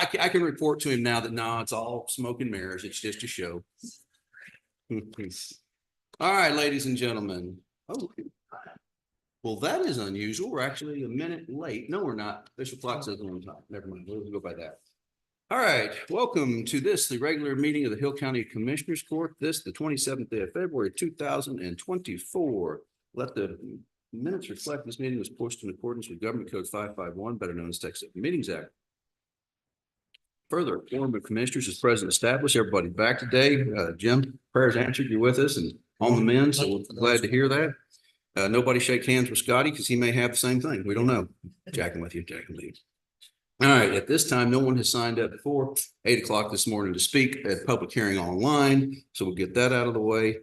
I can report to him now that no, it's all smoke and mirrors. It's just a show. All right, ladies and gentlemen. Oh, well, that is unusual. We're actually a minute late. No, we're not. Official clock says on time. Never mind. We'll go by that. All right, welcome to the regular meeting of the Hill County Commissioners Court. The 27th day of February, 2024. Let the minutes reflect this meeting was posted in accordance with Government Code 551, better known as Texas Open Meetings Act. Further, quorum of commissioners is present established. Everybody back today. Jim, prayers answered. You're with us and on the mend, so we're glad to hear that. Nobody shake hands with Scotty because he may have the same thing. We don't know. Jacking with you, jacking with you. All right, at this time, no one has signed up before 8 o'clock this morning to speak at public hearing online. So we'll get that out of the way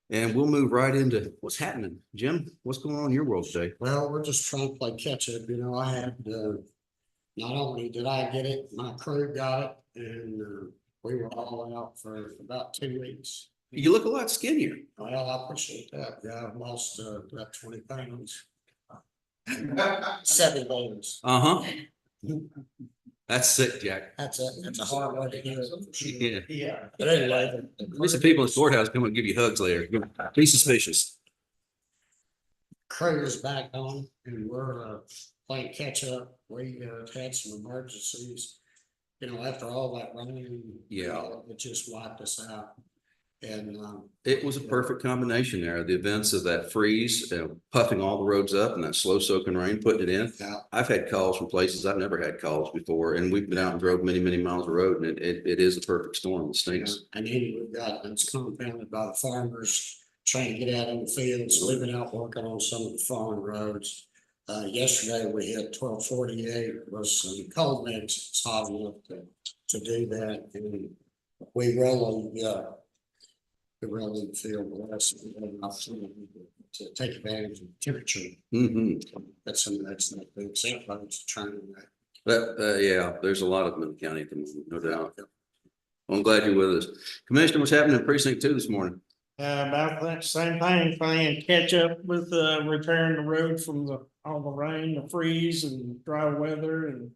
and we'll move right into what's happening. Jim, what's going on in your world today? Well, we're just trying to play catch up. You know, I had, not only did I get it, my crew got it, and we were all out for about 2 weeks. You look a lot skinnier. Well, I appreciate that. Yeah, I've lost about 20 pounds. 7 days. Uh-huh. That's sick, Jack. That's a hard way to do it. Yeah. But anyway. At least the people in the courthouse come and give you hugs later. Be suspicious. Crew is back on and we're playing catch up. We had some emergencies, you know, after all that rain. Yeah. It just wiped us out. And it was a perfect combination there. The events of that freeze, puffing all the roads up and that slow soaking rain, putting it in. yeah, I've had calls from places I've never had calls before, and we've been out and drove many, many miles of road, and it is a perfect storm. It stinks. and then we've got, it's compounded by the farmers trying to get out in the fields, living out, working on some of the farm roads. Yesterday we hit 1248 was some cold mix. It's hot enough to do that, and we really feel blessed and have an opportunity to take advantage of temperature. That's something that's not big, except for trying But yeah, there's a lot of them in the county at the moment, no doubt. Well, I'm glad you're with us. Commissioner, what's happening in precinct 2 this morning? About that same thing, playing catch up with repairing the road from all the rain, the freeze and dry weather, and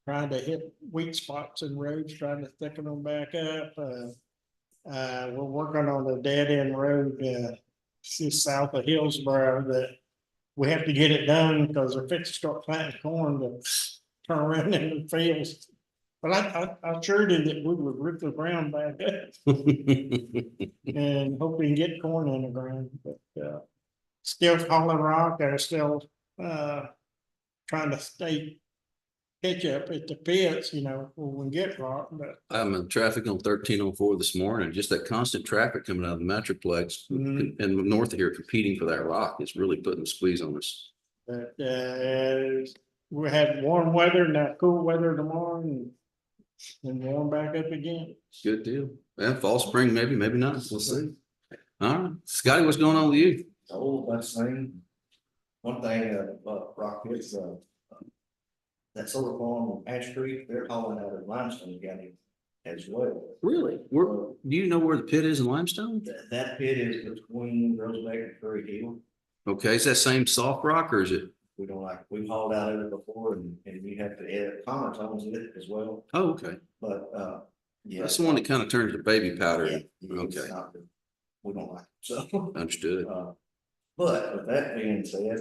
trying to hit weak spots in roads, trying to thicken them back up. We're working on a dead end road just south of Hillsborough that we have to get it done because they're fixing to start planting corn to turn around in the fields. But I assured him that we would rip the ground back up and hope we can get corn in the ground. But still hauling rock and still trying to stay catch up at the pits, you know, when we get rock. But I'm in traffic on 1304 this morning. Just that constant traffic coming out of the Metroplex and north of here competing for that rock is really putting a squeeze on us. But we had warm weather, now cool weather tomorrow, and warm back up again. Good deal. Yeah, fall, spring, maybe not. We'll see. All right, Scotty, what's going on with you? Oh, that's thing. One thing, Rock is, that solar farm on Ash Creek, they're hauling out of Limestone County as well. Really? Do you know where the pit is in Limestone? That pit is between Roseback and Prairie Hill. Okay, is that same soft rock or is it? We don't like, we've hauled out of it before and we have to add Commerce owns it as well, Oh, okay. but, yeah. That's the one that kind of turns to baby powder. Yeah, it's Okay. not good. We don't like it, so. Understood. But with that being said,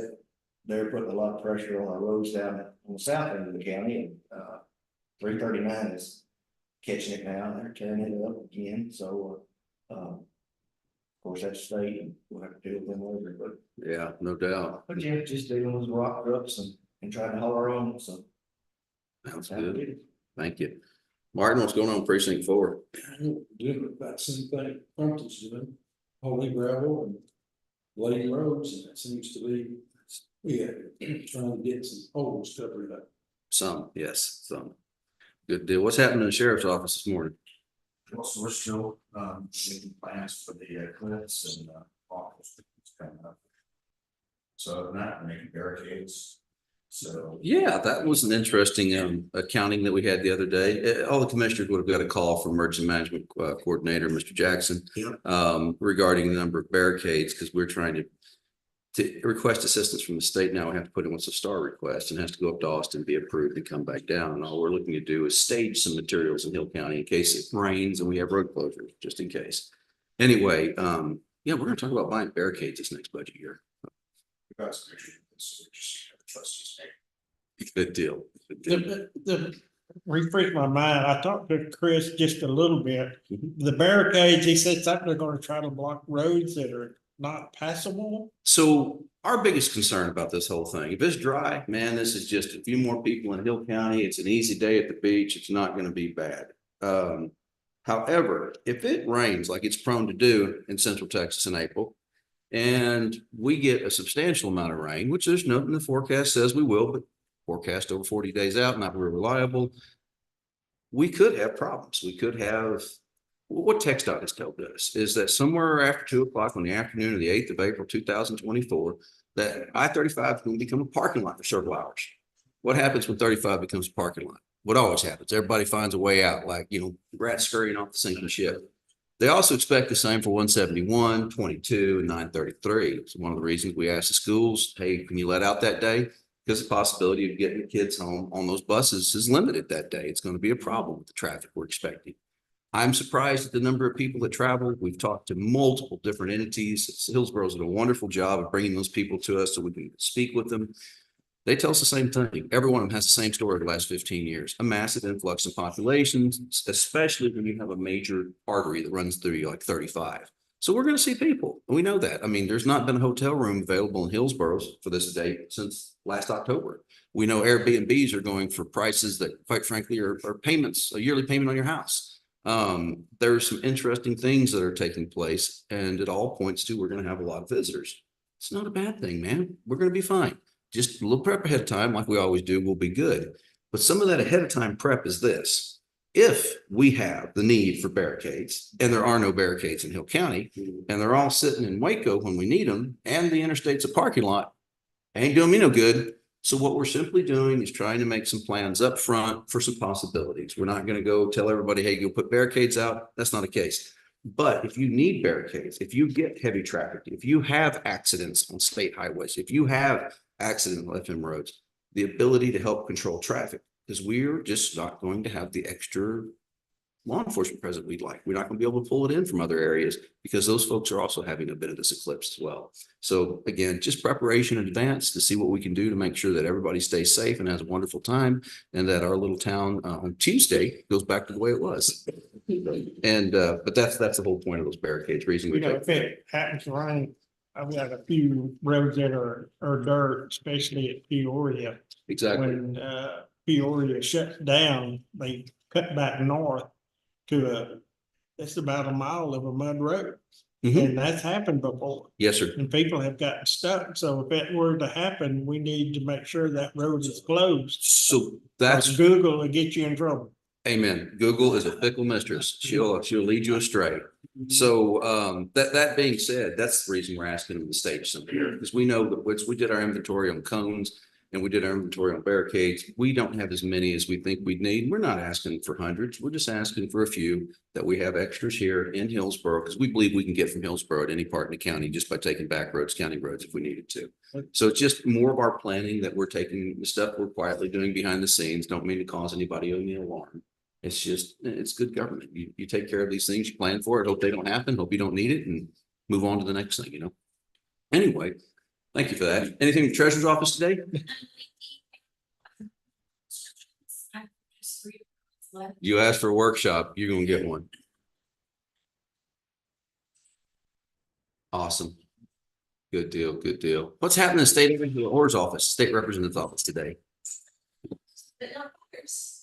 they're putting a lot of pressure on our roads down on the south end of the county, and 339 is catching it now, and they're tearing it up again, so of course that's state, and we'll have to deal with them later, Yeah, no doubt. but yeah, just dealing with rock trucks and trying to haul our own, so. Sounds that's how we good. did it. Thank you. Martin, what's going on in precinct 4? Doing about the same thing Compton's doing, holy gravel and lady roads, and it seems to be, trying to get some holes covered up. Some, yes, some. Good deal. What's happening in the sheriff's office this morning? Well, so we're still making plans for the cliffs and office coming up. So other than that, we're making barricades. So Yeah, that was an interesting accounting that we had the other day. All the commissioners would have got a call from emergency management coordinator, Mr. Jackson, Yep. regarding the number of barricades, because we're trying to to request assistance from the state now, we have to put in what's a STAR request and has to go up to Austin, be approved and come back down. And all we're looking to do is stage some materials in Hill County in case it rains and we have road closures, just in case. Anyway, yeah, we're gonna talk about buying barricades this next budget year. Because so we just have the trustees make. Good deal. Good deal. The refresh my mind, I talked to Chris just a little bit. Mhm. The barricades, he said something, they're gonna try to block roads that are not passable. So our biggest concern about this whole thing, if it's dry, man, this is just a few more people in Hill County. It's an easy day at the beach. It's not gonna be bad. However, if it rains like it's prone to do in Central Texas in April, and we get a substantial amount of rain, which there's nothing in the forecast says we will, but forecast over 40 days out, not very reliable. We could have problems. We could have, what TxDOT has told us is that somewhere after 2 o'clock on the afternoon of the 8th of April, 2024, that I-35 is going to become a parking lot for several hours. What happens when 35 becomes a parking lot? What always happens? Everybody finds a way out, like, rats scurrying off the sinking ship. They also expect the same for 171, 22, and 933. It's one of the reasons we asked the schools, hey, can you let out that day? Because the possibility of getting the kids home on those buses is limited that day. It's going to be a problem with the traffic we're expecting. I'm surprised at the number of people that travel. We've talked to multiple different entities. Hillsboro's done a wonderful job of bringing those people to us so we can speak with them. They tell us the same thing. Every one of them has the same story the last 15 years, a massive influx of populations, especially when you have a major artery that runs through you like 35. So we're going to see people. We know that. I mean, there's not been a hotel room available in Hillsboro for this date since last October. We know Airbnbs are going for prices that, quite frankly, are payments, a yearly payment on your house. There's some interesting things that are taking place, and it all points to we're going to have a lot of visitors. It's not a bad thing, man. We're going to be fine. Just a little prep ahead of time, like we always do, will be good. But some of that ahead of time prep is this. If we have the need for barricades, and there are no barricades in Hill County, and they're all sitting in Waco when we need them, and the interstate's a parking lot, ain't doing me no good. So what we're simply doing is trying to make some plans up front for some possibilities. We're not going to go tell everybody, hey, go put barricades out. That's not the case. But if you need barricades, if you get heavy traffic, if you have accidents on state highways, if you have accidents on FM roads, the ability to help control traffic, because we're just not going to have the extra law enforcement presence we'd like. We're not going to be able to pull it in from other areas because those folks are also having a bit of this eclipse as well. So again, just preparation in advance to see what we can do to make sure that everybody stays safe and has a wonderful time, and that our little town on Tuesday goes back to the way it was. And but that's the whole point of those barricades. Reason we If it happens to rain, I've got a few roads that are dirt, especially at Peoria. exactly. When Peoria shuts down, they cut back north to it's about a mile of a mud road. Mhm. And that's happened before, Yes, sir. and people have gotten stuck. So if that were to happen, we need to make sure that road is closed. So that's Google will get you in trouble. amen. Google is a fickle mistress. She'll lead you astray. So that being said, that's the reason we're asking them to stage some here, because we know that which we did our inventory on cones and we did our inventory on barricades. We don't have as many as we think we'd need. We're not asking for hundreds. We're just asking for a few that we have extras here in Hillsboro, because we believe we can get from Hillsboro to any part in the county just by taking back roads, county roads if we needed to. So it's just more of our planning that we're taking the stuff we're quietly doing behind the scenes. Don't mean to cause anybody any alarm. It's just, it's good government. You take care of these things, you plan for it, hope they don't happen, hope you don't need it, and move on to the next thing, Anyway, thank you for that. Anything in the treasurer's office today? You asked for a workshop, you're gonna get one. Awesome. Good deal, good deal. What's happening in state or's office, state representative's office today? But not fires.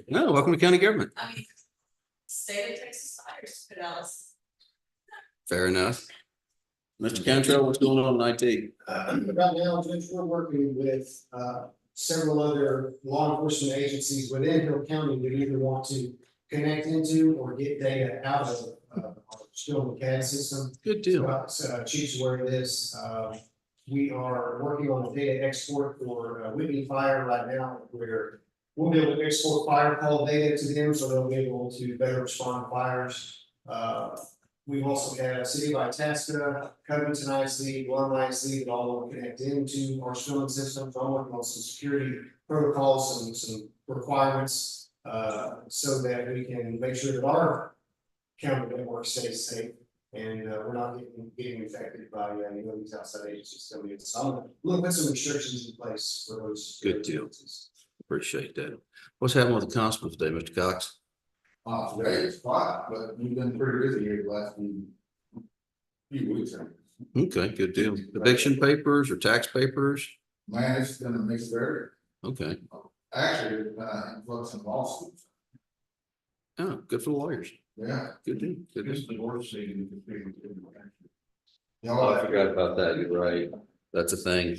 No, welcome to county government. I mean, state of Texas fires put out. Fair enough. Mr. Cantrell, what's going on in IT? Right now, Judge, we're working with several other law enforcement agencies within Hill County that either want to connect into or get data out of our Skill CAD system. Good deal. Chief's aware of this. We are working on a data export for Whitney Fire right now, where we'll be able to export fire call data to them, so they'll be able to better respond to fires. We also have City of Itasca, Covington IC, Blum IC, that all will connect into our schooling systems. I'm working on some security protocols and some requirements. So that we can make sure that our county network stays safe. And we're not getting infected by these outside agencies coming in. So I'm gonna put some restrictions in place for those. Good deal. Appreciate that. What's happening with the constables today, Mr. Cox? Today it's quiet, but we've been pretty busy here the last few weeks. Okay, good deal. Eviction papers or tax papers? Man, it's been a mixed bag. Okay. Actually, it's been an influx in lawsuits. Oh, good for the lawyers. Yeah. Good deal. Good deal. It's the worst season. Oh, I forgot about that. You're right. That's a thing.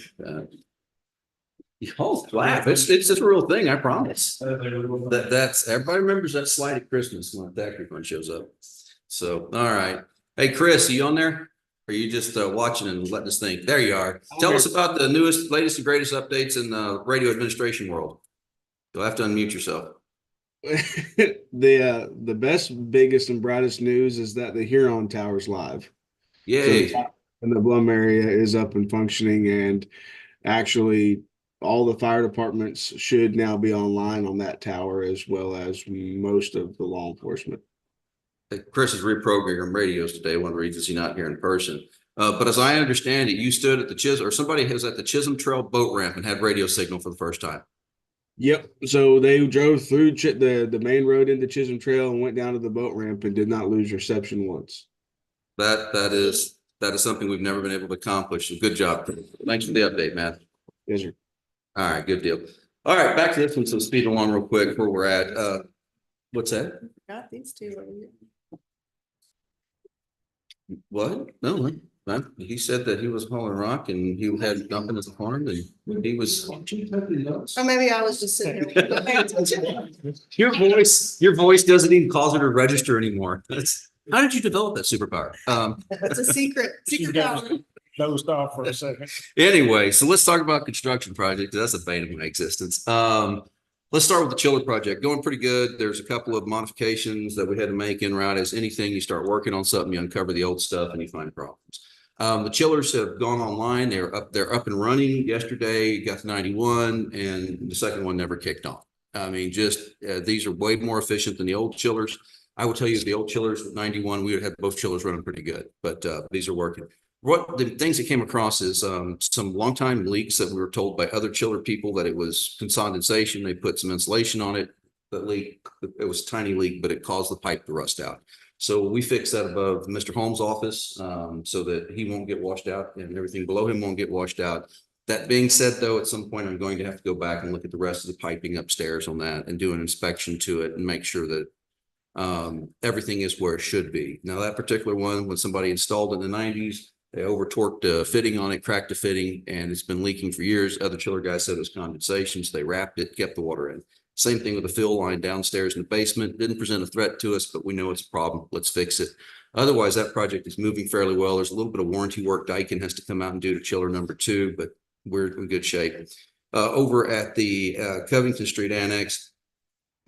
Oh, laugh. It's a real thing. I promise. That's everybody remembers that slide at Christmas when the tax refund shows up. So, all right. Hey, Chris, are you on there? Or are you just watching and letting us think? There you are. Tell us about the newest, latest, and greatest updates in the radio administration world. You'll have to unmute yourself. The best, biggest, and brightest news is that the Huron Tower's live. Yay. So in the Blum area is up and functioning, and actually all the fire departments should now be online on that tower, as well as most of the law enforcement. Chris is reprogramming radios today. One of the reasons he's not here in person. But as I understand it, you stood at the Chisholm, or somebody was at the Chisholm Trail boat ramp and had radio signal for the first time. Yep. So they drove through the main road into Chisholm Trail and went down to the boat ramp and did not lose reception once. That is something we've never been able to accomplish. So good job. Thanks for the update, Matt. Yes, sir. All right, good deal. All right, back to this one. So speed along real quick where we're at. What's that? Got these two over here. What? No, he said that he was hauling rock and he had dumping his farm and he was. Or maybe I was just sitting here. paying attention. Your voice doesn't even cause it to register anymore. How did you develop that superpower? It's a secret got power. Dozed off for a second. Anyway, so let's talk about construction projects. That's the bane of my existence. Let's start with the chiller project. Going pretty good. There's a couple of modifications that we had to make en route. As anything, you start working on something, you uncover the old stuff and you find problems. The chillers have gone online. They're up and running. Yesterday, got to 91, and the second one never kicked on. I mean, these are way more efficient than the old chillers. I will tell you, the old chillers with 91, we would have both chillers running pretty good, but these are working. What the things that came across is some longtime leaks that we were told by other chiller people that it was condensation. They put some insulation on it. That leak, it was a tiny leak, but it caused the pipe to rust out. So we fixed that above Mr. Holmes' office so that he won't get washed out and everything below him won't get washed out. That being said, though, at some point I'm going to have to go back and look at the rest of the piping upstairs on that and do an inspection to it and make sure that everything is where it should be. Now, that particular one, when somebody installed it in the 90s, they over torqued a fitting on it, cracked a fitting, and it's been leaking for years. Other chiller guys said it was condensation, so they wrapped it, kept the water in. Same thing with the fill line downstairs in the basement. Didn't present a threat to us, but we know it's a problem. Let's fix it. Otherwise, that project is moving fairly well. There's a little bit of warranty work Daikin has to come out and do to chiller number 2, but we're in good shape. Over at the Covington Street Annex,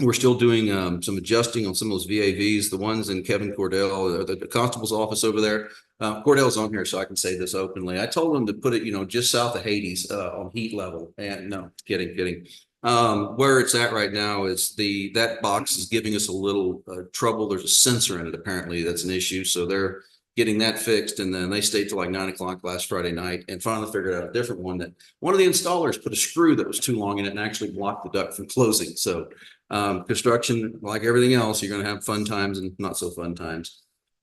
we're still doing some adjusting on some of those VAVs, the ones in Kevin Cordell, the constable's office over there. Cordell's on here, so I can say this openly. I told him to put it, just south of Hades on heat level. And no, kidding. Where it's at right now is that box is giving us a little trouble. There's a sensor in it, apparently, that's an issue. So they're getting that fixed. And then they stayed till like 9 o'clock last Friday night and finally figured out a different one that one of the installers put a screw that was too long in it and actually blocked the duct from closing. So construction, like everything else, you're going to have fun times and not so fun times.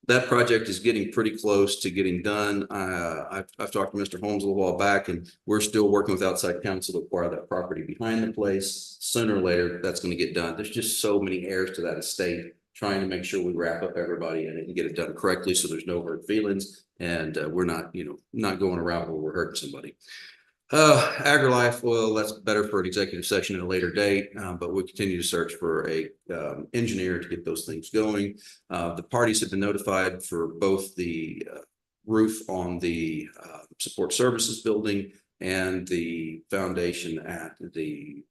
That project is getting pretty close to getting done. I've talked to Mr. Holmes a little while back, and we're still working with outside counsel to acquire that property behind the place. Sooner or later, that's going to get done. There's just so many heirs to that estate, trying to make sure we wrap up everybody in it and get it done correctly so there's no hurt feelings. And we're not going around where we're hurting somebody. AgriLife, well, that's better for an executive session at a later date, but we continue to search for a engineer to get those things going. The parties have been notified for both the roof on the support services building and the foundation at the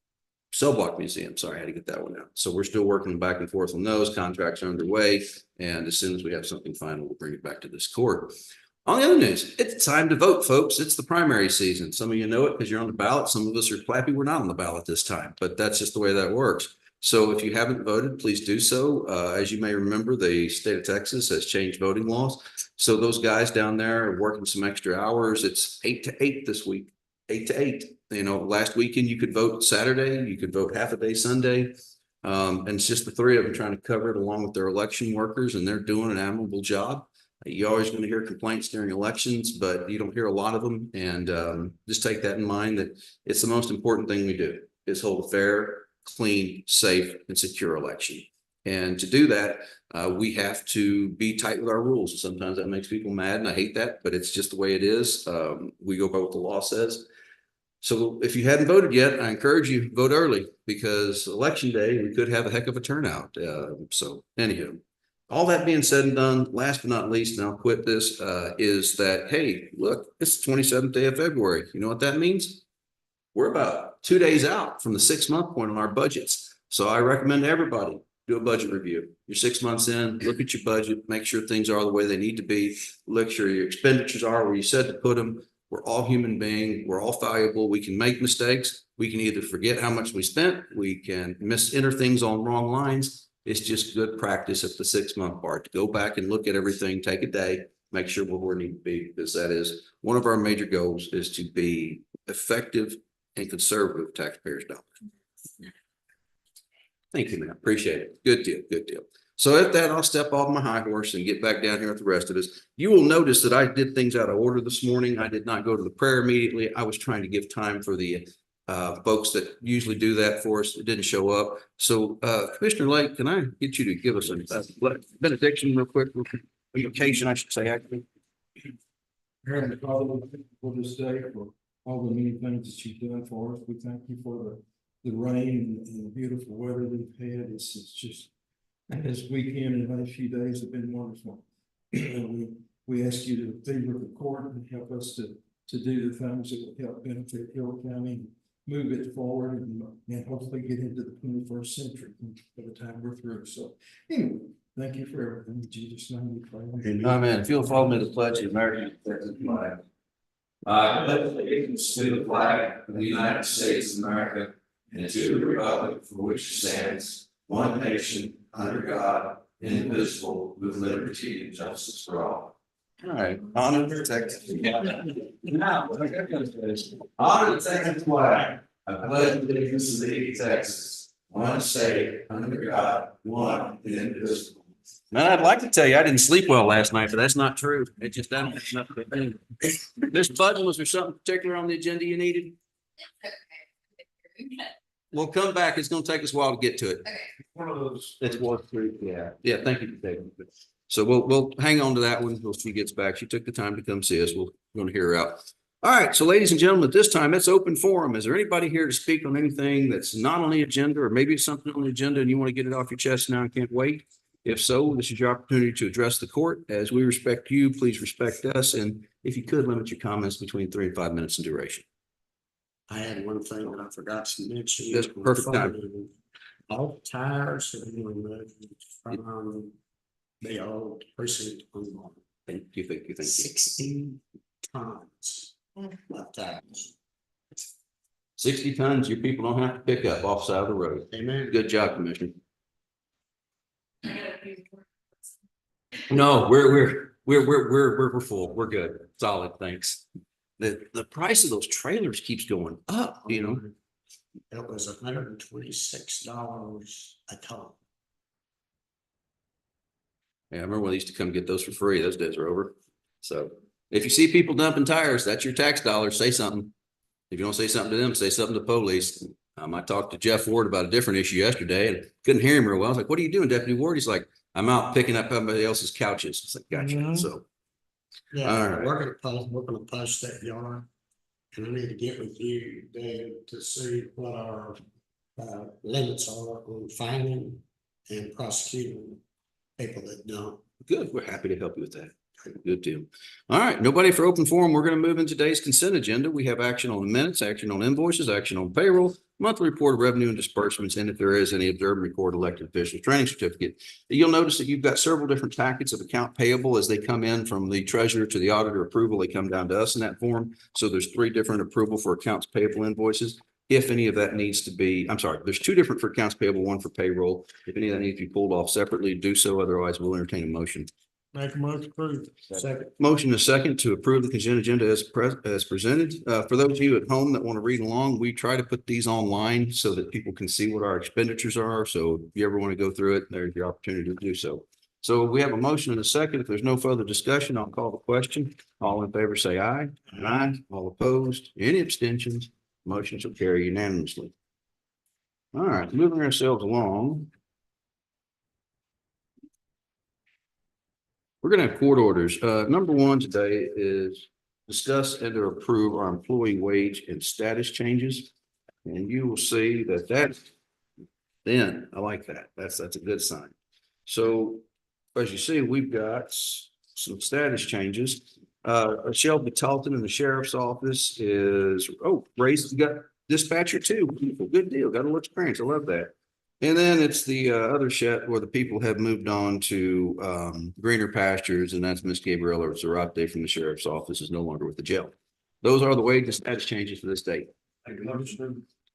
Cell Block Museum, sorry, I had to get that one out. So we're still working back and forth on those. Contracts are underway. And as soon as we have something final, we'll bring it back to this court. On the other news, it's time to vote, folks. It's the primary season. Some of you know it because you're on the ballot. Some of us are clappy we're not on the ballot this time, but that's just the way that works. So if you haven't voted, please do so. As you may remember, the state of Texas has changed voting laws. So those guys down there are working some extra hours. It's 8 to 8 this week, 8 to 8. You know, last weekend you could vote Saturday, you could vote half a day Sunday. And it's just the three of them trying to cover it along with their election workers, and they're doing an admirable job. You're always going to hear complaints during elections, but you don't hear a lot of them. And just take that in mind, that it's the most important thing we do is hold a fair, clean, safe, and secure election. And to do that, we have to be tight with our rules. Sometimes that makes people mad, and I hate that, but it's just the way it is. We go by what the law says. So if you hadn't voted yet, I encourage you, vote early, because election day, we could have a heck of a turnout. So anywho, all that being said and done, last but not least, and I'll quit this, is that, hey, look, it's the 27th day of February. You know what that means? We're about 2 days out from the 6-month point on our budgets. So I recommend everybody do a budget review. You're 6 months in, look at your budget, make sure things are the way they need to be, look sure your expenditures are where you said to put them. We're all human beings. We're all valuable. We can make mistakes. We can either forget how much we spent. We can enter things on wrong lines. It's just good practice at the 6-month part to go back and look at everything, take a day, make sure we're where we need to be, because that is one of our major goals, is to be effective and conservative taxpayers' dollars. Thank you, man. Appreciate it. Good deal. Good deal. So at that, I'll step off my high horse and get back down here with the rest of us. You will notice that I did things out of order this morning. I did not go to the prayer immediately. I was trying to give time for the folks that usually do that for us that didn't show up. So Commissioner Lake, can I get you to give us a benediction real quick? Invocation, I should say, actually. Heavenly Father, for this day, for all the many things that you've done for us, we thank you for the rain and the beautiful weather we've had. It's just, this weekend and the last few days have been wonderful. We ask you to be with the court and help us to do the things that will help benefit Hill County, move it forward, and hopefully get into the 21st century by the time we're through. So anyway, thank you for everything. In Jesus' name we pray. Amen. If you'll follow me to the pledge of American flag. I pledge allegiance to the flag of the United States of America and to the republic for which it stands, one nation, under God, indivisible, with liberty and justice for all. All right. Honor the Texas. Honor the Texas flag. I pledge allegiance to thee, Texas, one state, under God, one indivisible. Man, I'd like to tell you I didn't sleep well last night, but that's not true. It just doesn't. Miss Button, was there something particular on the agenda you needed? We'll come back. It's going to take us a while to get to it. One of those. It's Wall Street. Yeah. Yeah. Thank you for taking it. So we'll hang on to that one until she gets back. She took the time to come see us. We're going to hear her out. All right. So ladies and gentlemen, at this time, it's open forum. Is there anybody here to speak on anything that's not on the agenda, or maybe something on the agenda and you want to get it off your chest now and can't wait? If so, this is your opportunity to address the court. As we respect you, please respect us. And if you could, limit your comments between 3 and 5 minutes in duration. I had one thing that I forgot to mention. That's perfect time. All the tires have been removed from the old precinct on Thank you. 60 tons of tires. 60 tons, your people don't have to pick up off the side of the road. Amen. Good job, Commissioner. No, we're full. We're good. Solid. Thanks. The price of those trailers keeps going up, you know. It was $126 a ton. Yeah, I remember when they used to come get those for free. Those days are over. So if you see people dumping tires, that's your tax dollars. Say something. If you don't say something to them, say something to police. I talked to Jeff Ward about a different issue yesterday and couldn't hear him real well. I was like, "What are you doing, Deputy Ward?" He's like, "I'm out picking up somebody else's couches." It's like, gotcha. Mhm. So, Yeah, all right. we're gonna post that yard. And I need to get with you, Dave, to see what our limits are on finding and prosecuting people that don't. Good. We're happy to help you with that. Good deal. All right, nobody for open forum. We're going to move into today's consent agenda. We have action on the minutes, action on invoices, action on payroll, monthly report of revenue and disbursements, and if there is any, observe and record elected officials training certificate. You'll notice that you've got several different packets of account payable as they come in from the treasurer to the auditor approval. They come down to us in that form. So there's 3 different approval for accounts payable invoices. If any of that needs to be, I'm sorry, there's 2 different for accounts payable, 1 for payroll. If any of that needs to be pulled off separately, do so. Otherwise, we'll entertain a motion. Make a motion approved. Second. Motion is second to approve the consent agenda as presented. For those of you at home that want to read along, we try to put these online so that people can see what our expenditures are. So if you ever want to go through it, there's your opportunity to do so. So we have a motion and a second. If there's no further discussion, I'll call the question. All in favor, say aye. Aye. All opposed, any abstentions? Motion shall carry unanimously. All right, moving ourselves along. We're going to have court orders. Number 1 today is discuss and or approve our employee wage and status changes. And you will see that then I like that. That's a good sign. So as you see, we've got some status changes. Shelby Talton in the sheriff's office is, raised, got dispatcher 2. Good deal. Got a little experience. I love that. And then it's the other shed where the people have moved on to greener pastures, and that's Miss Gabriella Zarate from the sheriff's office is no longer with the jail. Those are the wage and status changes for this date. All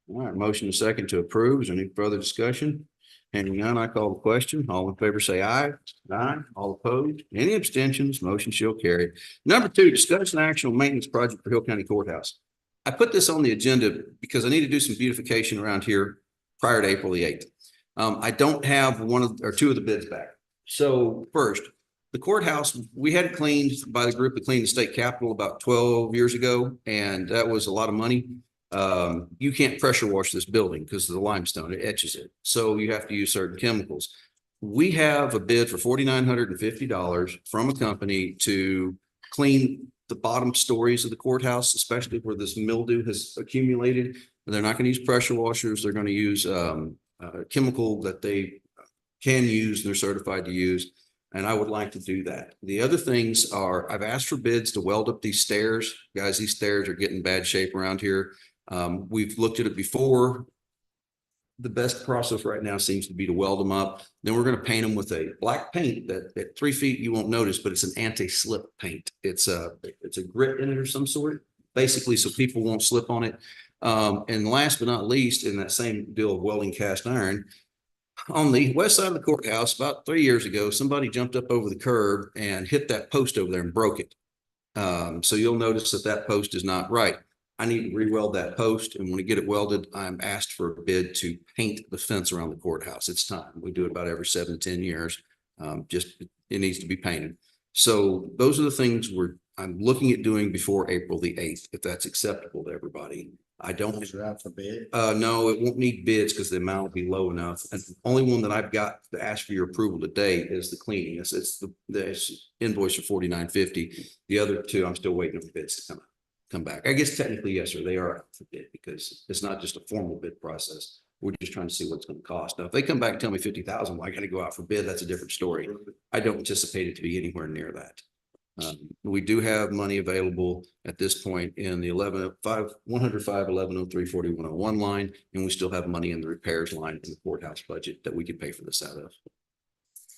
right, motion is second to approve. Is there any further discussion? Hearing none, I call the question. All in favor, say aye. Aye. All opposed? Any abstentions? Motion shall carry. Number 2, discuss an action on maintenance project for Hill County Courthouse. I put this on the agenda because I need to do some beautification around here prior to April the 8th. I don't have 1 or 2 of the bids back. So first, the courthouse, we had it cleaned by the group that cleaned the state capitol about 12 years ago, and that was a lot of money. You can't pressure wash this building because of the limestone, it etches it. So you have to use certain chemicals. We have a bid for $4,950 from a company to clean the bottom stories of the courthouse, especially where this mildew has accumulated. They're not going to use pressure washers. They're going to use chemical that they can use and they're certified to use. And I would like to do that. The other things are, I've asked for bids to weld up these stairs. Guys, these stairs are getting bad shape around here. We've looked at it before. The best process right now seems to be to weld them up. Then we're going to paint them with a black paint that at 3 feet you won't notice, but it's an anti-slip paint. It's a grit in it or some sort, basically, so people won't slip on it. And last but not least, in that same deal of welding cast iron, on the west side of the courthouse, about 3 years ago, somebody jumped up over the curb and hit that post over there and broke it. So you'll notice that post is not right. I need to re-weld that post, and when we get it welded, I'm asked for a bid to paint the fence around the courthouse. It's time. We do it about every 7 to 10 years. It needs to be painted. So those are the things I'm looking at doing before April the 8th, if that's acceptable to everybody. I don't. Is it out for bid? No, it won't need bids because the amount will be low enough. And the only one that I've got to ask for your approval today is the cleaning. It's the invoice for $4,950. The other 2, I'm still waiting for bids to come back. I guess technically, yes, sir, they are out for bid because it's not just a formal bid process. We're just trying to see what it's going to cost. Now, if they come back and tell me $50,000, well, I got to go out for bid. That's a different story. I don't anticipate it to be anywhere near that. We do have money available at this point in the 105-1103-4101 line, and we still have money in the repairs line in the courthouse budget that we could pay for this out of.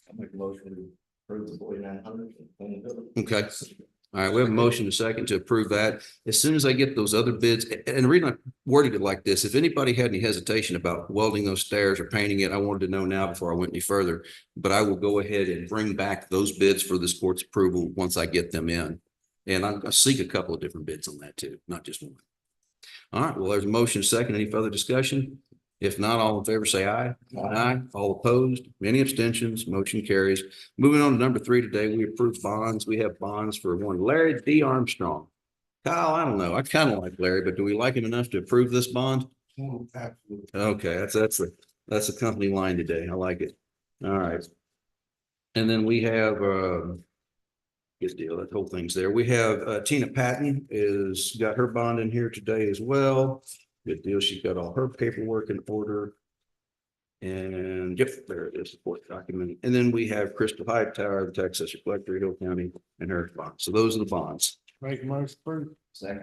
I make a motion to approve the 4,900. Okay. All right, we have a motion and a second to approve that. As soon as I get those other bids, and the reason I worded it like this, if anybody had any hesitation about welding those stairs or painting it, I wanted to know now before I went any further. But I will go ahead and bring back those bids for this court's approval once I get them in. And I'm going to seek a couple of different bids on that too, not just one. All right, well, there's a motion second. Any further discussion? If not, all in favor, say aye. Aye. All opposed? Any abstentions? Motion carries. Moving on to number 3 today, we approve bonds. We have bonds for one Larry D. Armstrong. Kyle, I don't know. I kind of like Larry, but do we like him enough to approve this bond? Absolutely. Okay, that's a company line today. I like it. All right. And then we have good deal. That whole thing's there. We have Tina Patton got her bond in here today as well. Good deal. She's got all her paperwork in order. And yep, there it is, the fourth document. And then we have Crystal Hightower, the tax assessor collector, Hill County, and her bonds. So those are the bonds. Make a motion approved.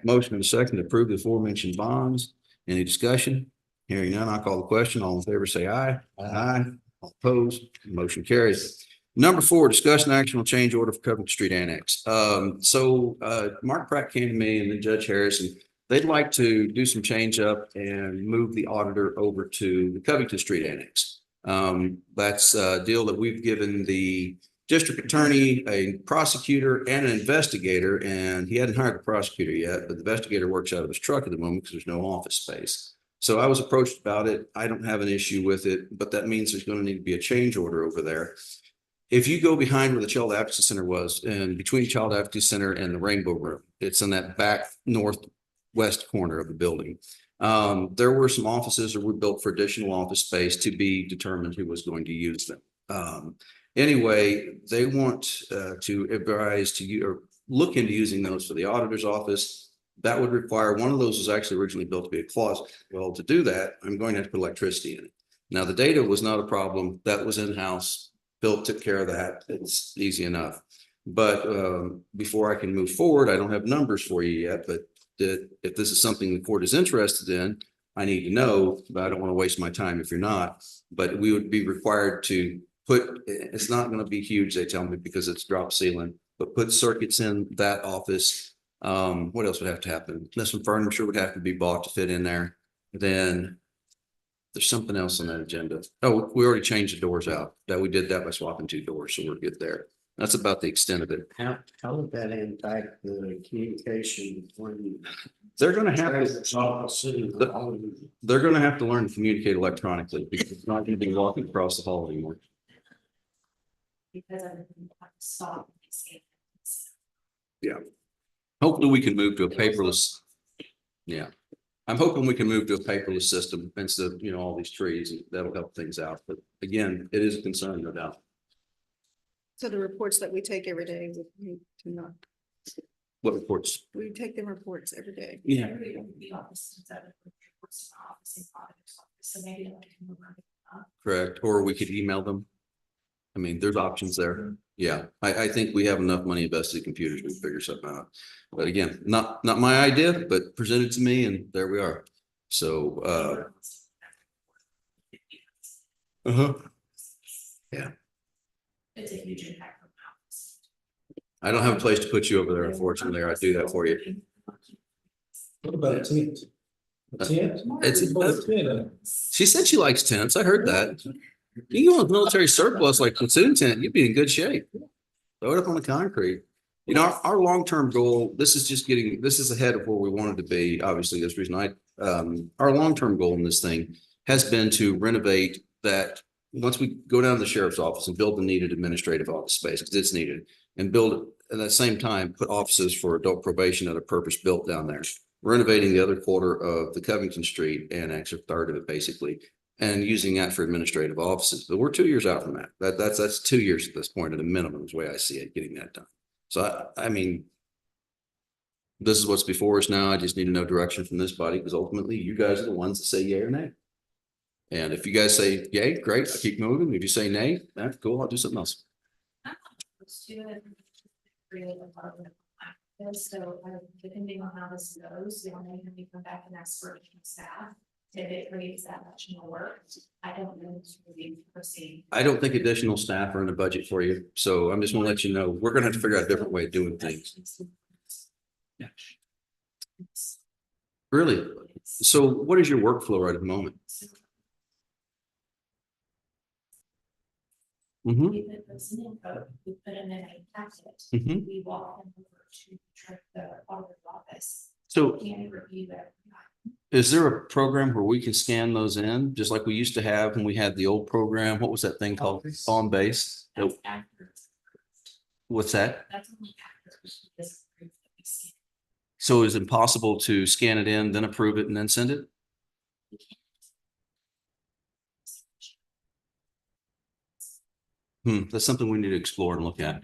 Motion and a second to approve the aforementioned bonds. Any discussion? Hearing none, I'll call the question. All in favor, say aye. Aye. All opposed, motion carries. Number 4, discussion action on change order for Covington Street Annex. Mark Pratt came to me and then Judge Harrison. They'd like to do some change up and move the auditor over to the Covington Street Annex. That's a deal that we've given the district attorney, a prosecutor, and an investigator, and he hadn't hired the prosecutor yet, but the investigator works out of his truck at the moment because there's no office space. So I was approached about it. I don't have an issue with it, but that means there's going to need to be a change order over there. If you go behind where the Child Advocacy Center was, and between Child Advocacy Center and the Rainbow Room, it's in that back northwest corner of the building. There were some offices that were built for additional office space to be determined who was going to use them. Anyway, they want to advise to you or look into using those for the auditor's office. That would require, one of those was actually originally built to be a closet. Well, to do that, I'm going to have to put electricity in it. Now, the data was not a problem. That was in-house. Bill took care of that. It's easy enough. But before I can move forward, I don't have numbers for you yet, but if this is something the court is interested in, I need to know, but I don't want to waste my time if you're not. But we would be required to put, it's not going to be huge, they tell me, because it's drop ceiling, but put circuits in that office. What else would have to happen? Some furniture would have to be bought to fit in there. Then there's something else on that agenda. Oh, we already changed the doors out. That we did that by swapping 2 doors, so we're good there. That's about the extent of it. How would that impact the communication when? They're going to have to, to. they're going to have to learn to communicate electronically because it's not going to be walking across the hall anymore. Because I have to stop. Yeah. Hopefully we can move to a paperless. Yeah. I'm hoping we can move to a paperless system instead of, all these trees, and that'll help things out. But again, it is a concern, no doubt. So the reports that we take every day, we do not, What reports? we take them reports every day. Yeah. The office, so maybe I can move on. Correct. Or we could email them. I mean, there's options there. Yeah, I think we have enough money invested in computers. We can figure something out. But again, not my idea, but presented to me, and there we are. So, yeah. It's a huge impact on the office. I don't have a place to put you over there, unfortunately, or I'd do that for you. What about a tent? A tent? She said she likes tents. I heard that. You go with military surplus like platoon tent, you'd be in good shape. Throw it up on the concrete. Our long-term goal, this is ahead of where we wanted to be. Obviously, this reason our long-term goal in this thing has been to renovate that. Once we go down to the sheriff's office and build the needed administrative office space, because it's needed, and build at the same time, put offices for adult probation at a purpose built down there. Renovating the other quarter of the Covington Street annex, or third of it basically, and using that for administrative offices. But we're 2 years out from that. That's 2 years at this point at a minimum is the way I see it, getting that done. So I mean, this is what's before us now. I just need to know direction from this body because ultimately you guys are the ones that say yay or nay. And if you guys say yay, great, I'll keep moving. If you say nay, that's cool. I'll do something else. So depending on how this goes, we may have to come back and ask for additional staff. If it creates that much more work, I don't know if we proceed. I don't think additional staff are in the budget for you. So I'm just gonna let you know, we're gonna have to figure out a different way of doing things. Yeah. Really? So what is your workflow right at the moment? Mm-hmm. We put those in info, we put them in a packet, Mm-hmm. we walk them over to the auditor's office. So And review that. is there a program where we can scan those in, just like we used to have when we had the old program? What was that thing called? On Base? That's accurate. What's that? That's only accurate. This proof that we see. So is it possible to scan it in, then approve it, and then send it? We can't. That's something we need to explore and look at.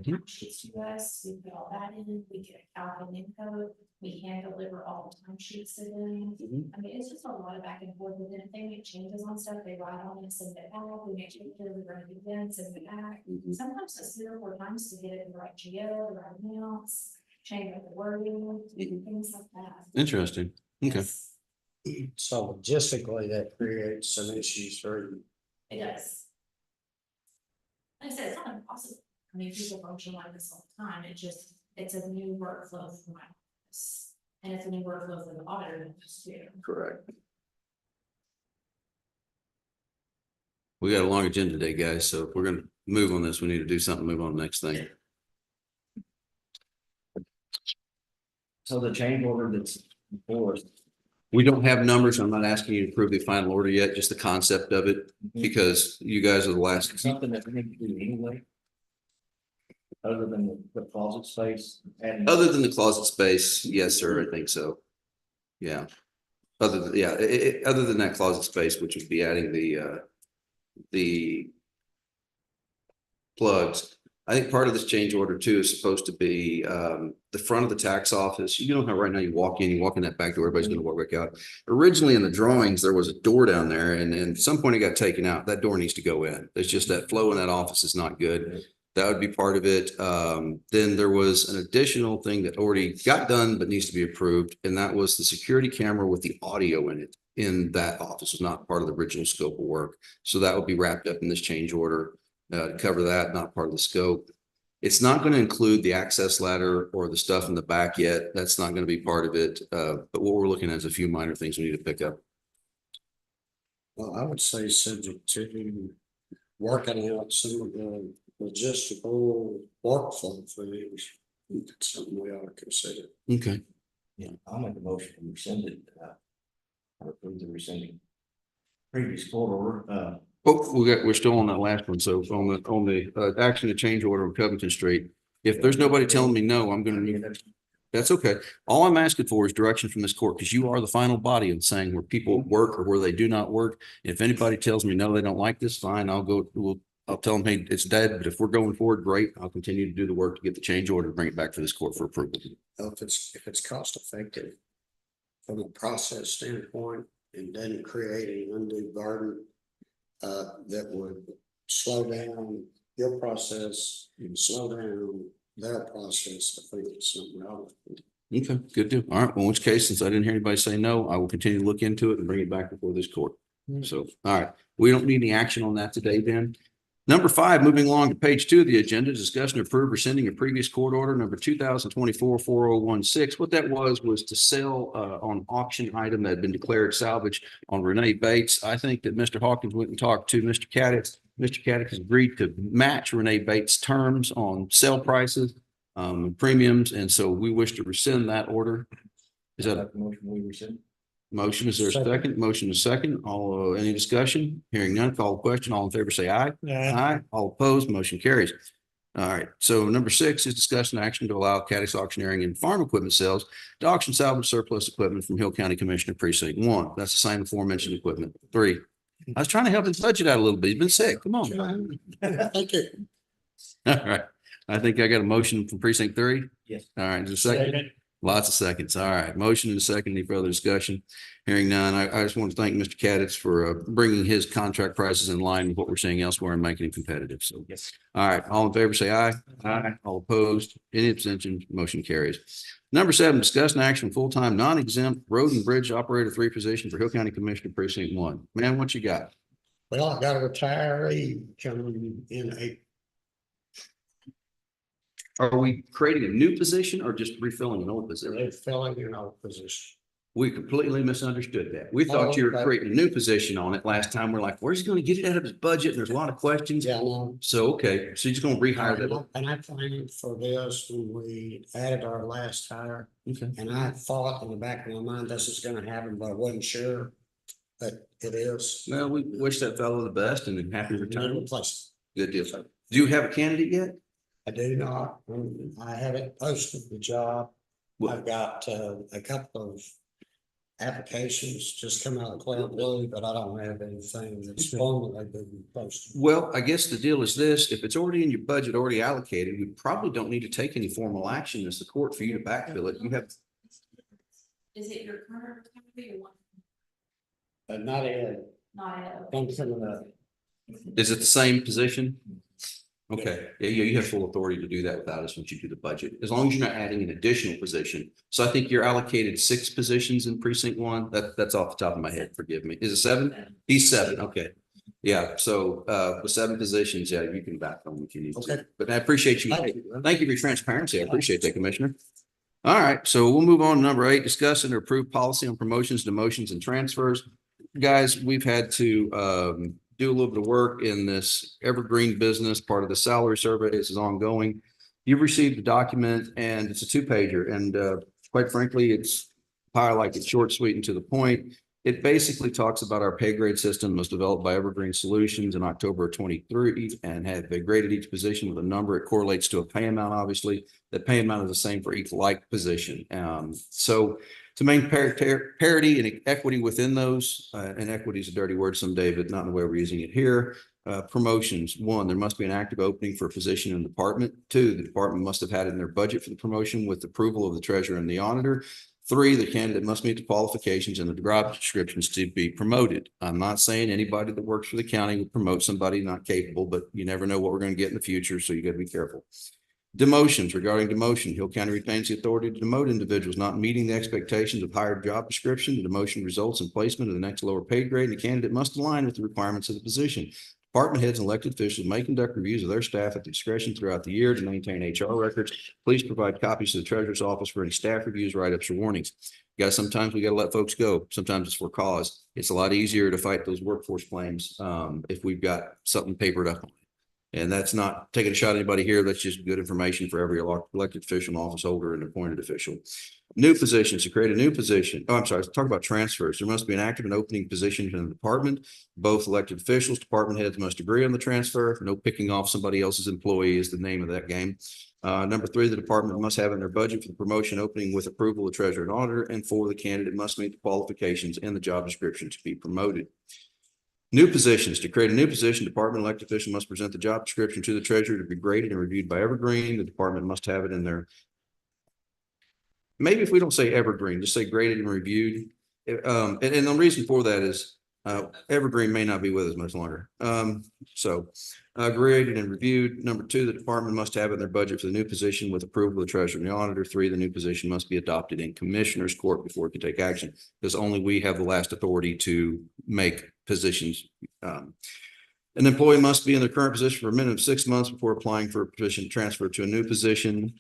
Mhm. sheets to us, we put all that in, we get a Calvin info, we hand deliver all the time sheets to them. Mhm. I mean, it's just a lot of back and forth, and then if they make changes on stuff, they write on it, send it back, we make sure we run it again, send it back. Sometimes it's 3 or 4 times to get it in the right GO, the right amounts, change up the wording, things like that. Interesting. Okay. Yes, So logistically, that creates some issues for you. it does. Like I said, it's not impossible. I mean, people function like this all the time. It's a new workflow for my office. And it's a new workflow for the auditor too. Correct. We got a long agenda today, guys, so if we're gonna move on this, we need to do something, move on to the next thing. So the change order that's before us, We don't have numbers. I'm not asking you to approve the final order yet, just the concept of it, because you guys are the last. something that we need to do anyway. Other than the closet space and. Other than the closet space, yes, sir, I think so. Yeah. Other than that closet space, which would be adding the plugs. I think part of this change order too is supposed to be the front of the tax office. You know how right now you walk in that back door, everybody's gonna walk back out. Originally in the drawings, there was a door down there and at some point it got taken out. That door needs to go in. It's just that flow in that office is not good. That would be part of it. Then there was an additional thing that already got done but needs to be approved, and that was the security camera with the audio in it in that office. It was not part of the original scope of work. So that would be wrapped up in this change order to cover that, not part of the scope. It's not going to include the access ladder or the stuff in the back yet. That's not going to be part of it. But what we're looking at is a few minor things we need to pick up. Well, I would say subject to working out some of the logistical workflow for these. That's something we ought to consider. Okay. Yeah, I'll make a motion to rescind it. I approve the rescinding. Previous court order, Oh, we're still on that last one. So on the action to change order of Covington Street. If there's nobody telling me no, I'm going to. That's okay. All I'm asking for is direction from this court, because you are the final body in saying where people work or where they do not work. If anybody tells me no, they don't like this, fine, I'll tell them, hey, it's dead. But if we're going forward, great. I'll continue to do the work to get the change order, bring it back to this court for approval. If it's cost effective from a process standpoint and doesn't create an undue burden that would slow down your process and slow down their process, I think it's something I would. Okay, good deal. All right. Well, in which case, since I didn't hear anybody say no, I will continue to look into it and bring it back before this court. So, all right, we don't need any action on that today then. Number 5, moving along to page 2 of the agenda, discussion of approve rescinding a previous court order number 2024-4016. What that was to sell on auction item that had been declared salvage on Renee Bates. I think that Mr. Hawkins went and talked to Mr. Caddick. Mr. Caddick has agreed to match Renee Bates' terms on sale prices, premiums, and so we wish to rescind that order. Is that a motion we rescind? motion? Is there a second? Motion is second. All, any discussion? Hearing none, call the question. All in favor, say aye. Aye. All opposed, motion carries. All right. So number 6 is discussion action to allow Caddick's Auctioneering and farm equipment sales to auction salvage surplus equipment from Hill County Commissioner Precinct 1. That's the same aforementioned equipment. 3. I was trying to help his budget out a little bit. He's been sick. Come on. Thank you. All right. I think I got a motion from Precinct 3. Yes. All right. Just a second. Lots of seconds. All right. Motion and a second. Any further discussion? Hearing none. I just want to thank Mr. Caddick for bringing his contract prices in line with what we're seeing elsewhere and making it competitive. So, Yes. all right. All in favor, say aye. Aye. All opposed? Any abstentions? Motion carries. Number 7, discuss an action full-time non-exempt road and bridge operator 3 position for Hill County Commissioner Precinct 1. Man, what you got? Well, I've got a retiree coming in April. Are we creating a new position or just refilling an old position? They're filling an old position. We completely misunderstood that. We thought you were creating a new position on it last time. We're like, where's he going to get it out of his budget? And there's a lot of questions. Yeah, I know. So, okay, so you're just going to rehire that. And I planned for this when we added our last hire, Okay. and I thought in the back of my mind this is gonna happen, but I wasn't sure. But it is. Well, we wish that fellow the best and happy New retirement. place. Good deal. Do you have a candidate yet? I do not, I haven't posted the job. Well- I've got a couple of applications just come out of Cloud Blue, but I don't have anything that's formally been posted. Well, I guess the deal is this, if it's already in your budget, already allocated, we probably don't need to take any formal action as the court for you to backfill it. You have, Is it your current company or one? Not in, Not at. one coming up. is it the same position? Okay, yeah, you have full authority to do that without us once you do the budget, as long as you're not adding an additional position. So I think you're allocated 6 positions in precinct 1. That's off the top of my head, forgive me. Is it 7? He's 7, okay. Yeah, so with 7 positions, yeah, you can back them if you need Okay. to. But I appreciate you. Thank you. Thank you for your transparency. I appreciate that, Commissioner. All right, so we'll move on to number 8, discuss and approve policy on promotions, demotions, and transfers. Guys, we've had to do a little bit of work in this evergreen business. Part of the salary survey is ongoing. You've received the document and it's a 2-pager, and quite frankly, it's like it's short, sweet, and to the point. It basically talks about our pay grade system was developed by Evergreen Solutions in October of 23 and they graded each position with a number. It correlates to a pay amount, obviously. The pay amount is the same for each like position. So to maintain parity and equity within those, and equity is a dirty word someday, but not in the way we're using it here. Promotions. 1, there must be an active opening for a position in the department. 2, the department must have had it in their budget for the promotion with approval of the treasurer and the auditor. 3, the candidate must meet the qualifications and the job descriptions to be promoted. I'm not saying anybody that works for the county would promote somebody not capable, but you never know what we're going to get in the future, so you got to be careful. Demotions. Regarding demotion, Hill County retains the authority to demote individuals not meeting the expectations of higher job description. The demotion results in placement of the next lower paid grade, and the candidate must align with the requirements of the position. Department heads and elected officials may conduct reviews of their staff at the discretion throughout the year to maintain HR records. Please provide copies to the treasurer's office for any staff reviews, write-ups, or warnings. Sometimes we got to let folks go. Sometimes it's for cause. It's a lot easier to fight those workforce claims if we've got something papered up. And that's not taking a shot at anybody here. That's just good information for every elected official, office holder, and appointed official. New positions. To create a new position. Oh, I'm sorry. Let's talk about transfers. There must be an active and opening position in the department. Both elected officials, department heads must agree on the transfer. No picking off somebody else's employee is the name of that game. Number 3, the department must have in their budget for the promotion opening with approval of treasurer and auditor. And 4, the candidate must meet the qualifications in the job description to be promoted. New positions. To create a new position, department elected official must present the job description to the treasurer to be graded and reviewed by Evergreen. The department must have it in their, maybe if we don't say Evergreen, just say graded and reviewed. And the reason for that is Evergreen may not be with us much longer. Graded and reviewed. Number 2, the department must have in their budget for the new position with approval of the treasurer and the auditor. 3, the new position must be adopted in commissioner's court before it can take action, because only we have the last authority to make positions. An employee must be in their current position for a minimum of 6 months before applying for a position transfer to a new position.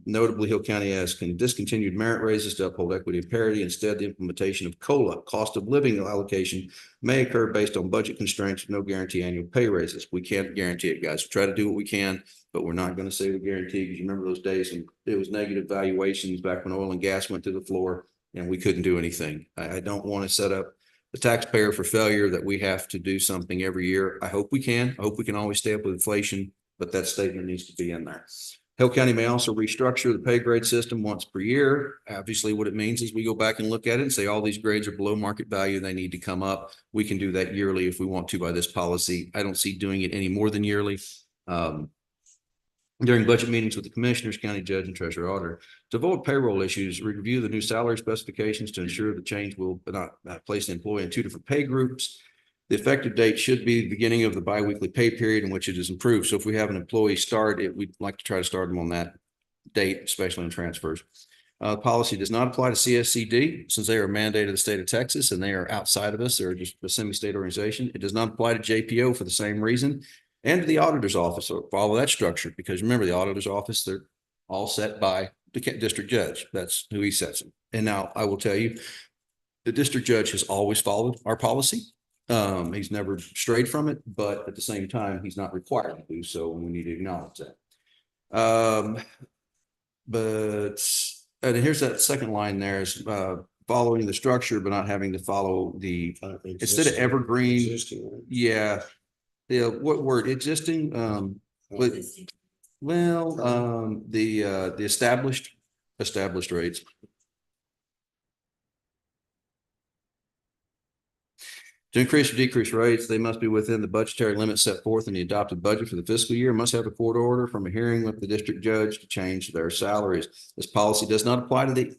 Notably, Hill County has discontinued merit raises to uphold equity and parity. Instead, the implementation of COLA, cost of living allocation, may occur based on budget constraints with no guarantee annual pay raises. We can't guarantee it, guys. We try to do what we can, but we're not going to say we guarantee, because you remember those days and it was negative valuations back when oil and gas went to the floor and we couldn't do anything. I don't want to set up the taxpayer for failure that we have to do something every year. I hope we can. I hope we can always stay up with inflation, but that statement needs to be in there. Hill County may also restructure the pay grade system once per year. Obviously, what it means is we go back and look at it and say all these grades are below market value. They need to come up. We can do that yearly if we want to by this policy. I don't see doing it any more than yearly. During budget meetings with the commissioners, county judge, and treasurer auditor, to avoid payroll issues, review the new salary specifications to ensure the change will not place the employee in 2 different pay groups. The effective date should be the beginning of the biweekly pay period in which it is improved. So if we have an employee start, we'd like to try to start them on that date, especially in transfers. Policy does not apply to CSCD since they are a mandate of the state of Texas and they are outside of us. They're just a semi-state organization. It does not apply to JPO for the same reason. And to the auditor's office, so follow that structure, because remember, the auditor's office, they're all set by the district judge. That's who he sets them. And now I will tell you, the district judge has always followed our policy. He's never strayed from it, but at the same time, he's not required to do so, and we need to acknowledge that. And here's that second line there is following the structure, but not having to follow the, instead of Evergreen. Yeah. Yeah, what word? Existing? The established rates. To increase or decrease rates, they must be within the budgetary limits set forth in the adopted budget for the fiscal year, must have a court order from a hearing with the district judge to change their salaries. This policy does not apply to the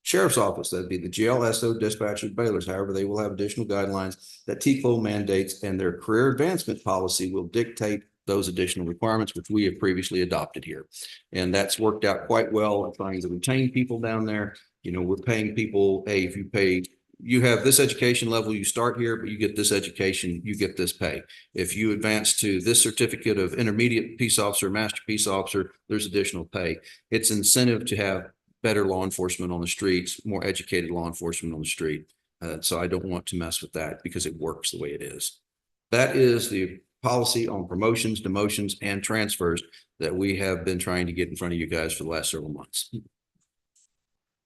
sheriff's office. That'd be the jail, SO, dispatcher, bailiffs. However, they will have additional guidelines that TCLO mandates, and their career advancement policy will dictate those additional requirements, which we have previously adopted here. And that's worked out quite well in trying to retain people down there. You know, we're paying people, hey, if you have this education level, you start here, but you get this education, you get this pay. If you advance to this certificate of intermediate peace officer, master peace officer, there's additional pay. It's incentive to have better law enforcement on the streets, more educated law enforcement on the street. So I don't want to mess with that because it works the way it is. That is the policy on promotions, demotions, and transfers that we have been trying to get in front of you guys for the last several months.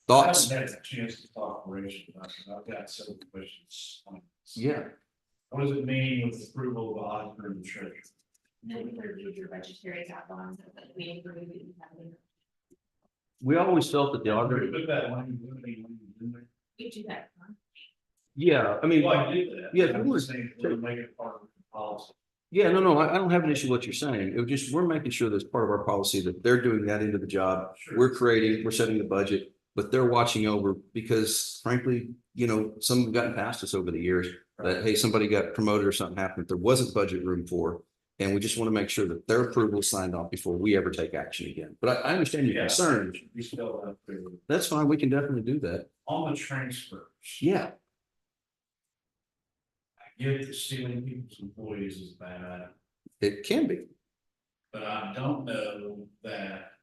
Thoughts? I haven't had a chance to talk operation, but I've got several questions. on this. Yeah. What does it mean with approval of the auditor and the treasurer? Then we reviewed your budgetary guidelines that we approved. We always felt that the We auditor, put that line, in there. We do that. yeah, I mean, Well, I did that. Yeah, I'm we were- saying we're making it part of the policy. yeah, no, I don't have an issue with what you're saying. It was just, we're making sure that's part of our policy that they're doing that into the job. Sure. We're setting the budget, but they're watching over because frankly, you know, some have gotten past us over the years that, hey, somebody got promoted or something happened that there wasn't budget room for. And we just want to make sure that their approval is signed off before we ever take action again. But I understand your Yeah. concern. We still have to, That's fine. We can definitely do that. on the transfers. Yeah. I get that stealing people's employees is bad, It can be. but I don't know that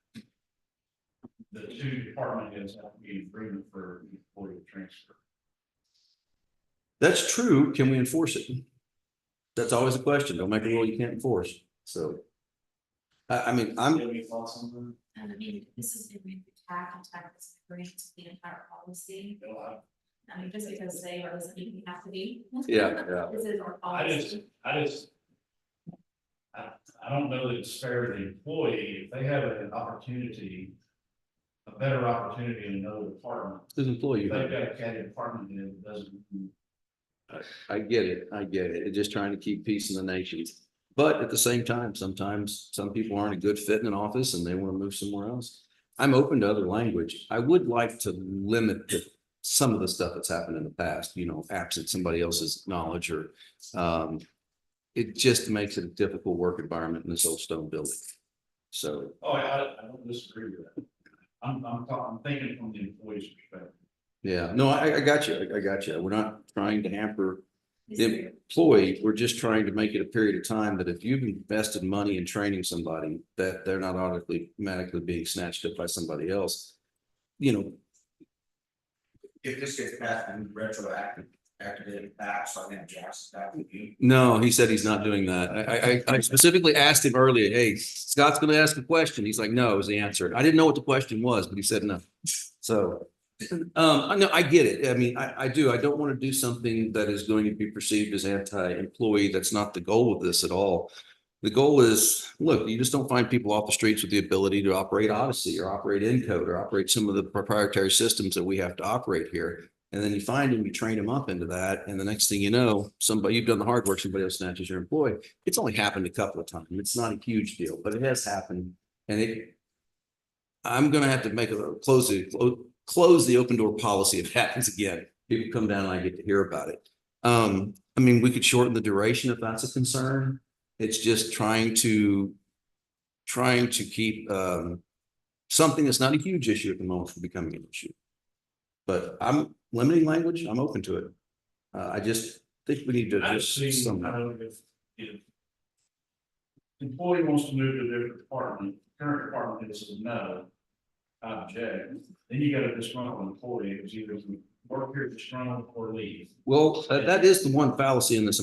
the two department heads have to be in agreement for employee transfer. That's true. Can we enforce it? That's always a question. Don't make a rule you can't enforce. So. I mean, Do you I'm, have any thoughts on that? And I mean, this is a big attack on tax agreements, the entire policy. Bill, I mean, just because they are, doesn't mean we have to be. Yeah. This is our I policy. I don't know that it's fair to the employee, if they have an opportunity, a better opportunity in another department. as an employee, If they've got a county department that doesn't, I get it. It's just trying to keep peace in the nation. But at the same time, sometimes some people aren't a good fit in an office and they want to move somewhere else. I'm open to other language. I would like to limit some of the stuff that's happened in the past, you know, absent somebody else's knowledge or it just makes it a difficult work environment in this old stone building. So, I don't disagree with that. I'm thinking from the employee's perspective. yeah, no, I got you. I got you. We're not trying to hamper the employee. We're just trying to make it a period of time that if you've invested money in training somebody, that they're not automatically being snatched up by somebody else. You know, If this gets passed and retroactive, activated back, so I think Jack's back with you. no, he said he's not doing that. I specifically asked him earlier, hey, Scott's gonna ask a question. He's like, no, is the answer. I didn't know what the question was, but he said no. So, I know, I get it. I mean, I do. I don't want to do something that is going to be perceived as anti-employee. That's not the goal of this at all. The goal is, look, you just don't find people off the streets with the ability to operate Odyssey or operate Encode or operate some of the proprietary systems that we have to operate here. And then you find them, you train them up into that. And the next thing you know, you've done the hard work, somebody else snatches your employee. It's only happened a couple of times. It's not a huge deal, but it has happened. And I'm going to have to close the open door policy if it happens again. People come down and I get to hear about it. I mean, we could shorten the duration if that's a concern. It's just trying to keep something that's not a huge issue at the moment from becoming an issue. But I'm limiting language. I'm open to it. I just think we need to I've just seen, some. if employee wants to move to a different department, current department says no, I object, then you got a disgruntled employee who's either work here disgruntled or leave. Well, that is the one fallacy in this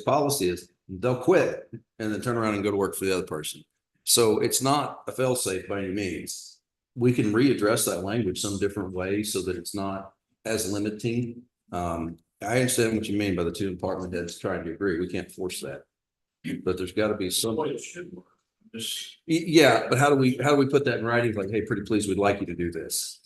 policy is they'll quit and then turn around and go to work for the other person. So it's not a fail safe by any means. We can readdress that language some different way so that it's not as limiting. I understand what you mean by the two department heads trying to agree. We can't force that. But there's got to be some. Well, it should work. Just, Yeah, but how do we put that in writing? Like, hey, pretty please, we'd like you to do this.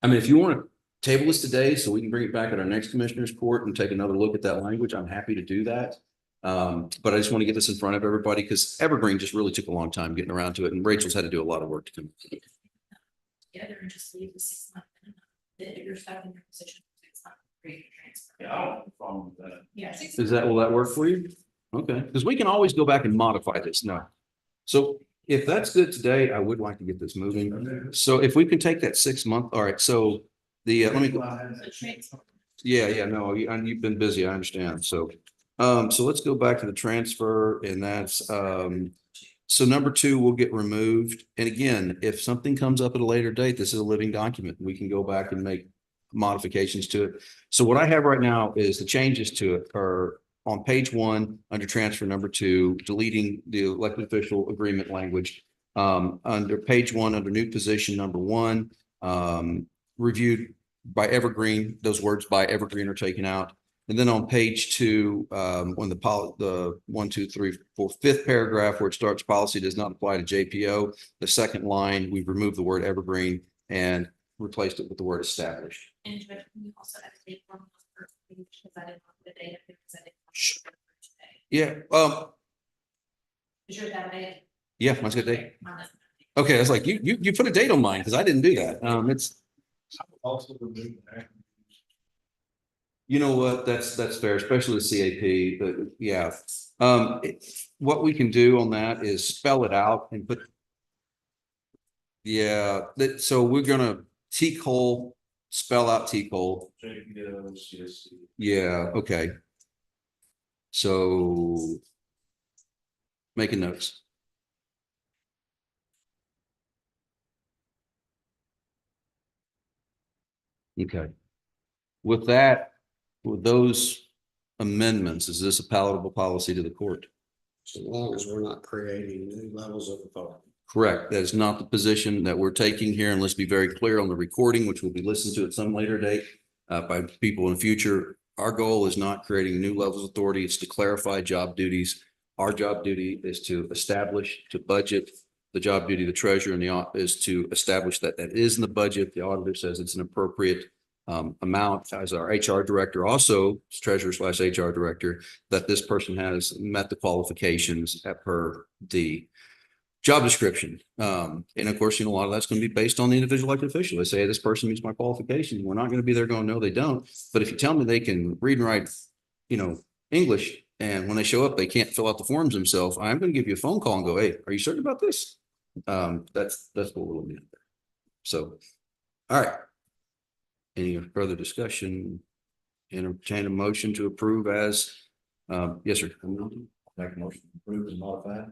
I mean, if you want to table this today so we can bring it back at our next commissioners court and take another look at that language. I'm happy to do that. But I just want to get this in front of everybody because Evergreen just really took a long time getting around to it and Rachel's had to do a lot of work to come. Together and just leave the 6 month. That you're stuck in your position. for 6 months, free to transfer. Yeah, I don't have a problem with that. Yeah. 6 Is that, will that work for you? Okay, because we can always go back and modify this now. So if that's good today, I would like to get this moving. So if we can take that 6 month, all right, so the, let me, So transfer. yeah, no, and you've been busy, I understand. So let's go back to the transfer and that's, so number 2 will get removed. And again, if something comes up at a later date, this is a living document. We can go back and make modifications to it. So what I have right now is the changes to it are on page 1 under transfer number 2, deleting the elected official agreement language. Under page 1, under new position number 1, reviewed by Evergreen, those words by Evergreen are taken out. And then on page 2, on the 1, 2, 3, 4, 5th paragraph where it starts policy does not apply to JPO. The second line, we've removed the word Evergreen and replaced it with the word established. And Judge, can you also add a date on the first page because I didn't want the data because I didn't. want it today. Yeah, Is yours that date? yeah, mine's got a date. Mine doesn't. Okay, I was like, you put a date on mine because I didn't do that. It's, Also remove that. you know what, that's fair, especially the CAP, but yeah. What we can do on that is spell it out and put. Yeah, so we're gonna T-Cole, spell out T-Cole. JPOs, yes. Yeah, okay. So making notes. Okay. With that, with those amendments, is this a palatable policy to the court? So long as we're not creating new levels of authority. Correct. That is not the position that we're taking here, and let's be very clear on the recording, which will be listened to at some later date by people in the future. Our goal is not creating new levels of authority. It's to clarify job duties. Our job duty is to establish, to budget. The job duty of the treasurer and the is to establish that that is in the budget. The auditor says it's an appropriate amount. As our HR director, also treasurer / HR director, that this person has met the qualifications at per the job description. And of course, a lot of that's going to be based on the individual elected official. They say, hey, this person meets my qualifications. We're not going to be there going, no, they don't. But if you tell me they can read and write, English, and when they show up, they can't fill out the forms themselves, I'm going to give you a phone call and go, hey, are you certain about this? That's what we're looking at there. So, all right. Any further discussion? Entertain a motion to approve as, yes, sir. Make a motion to approve and modify.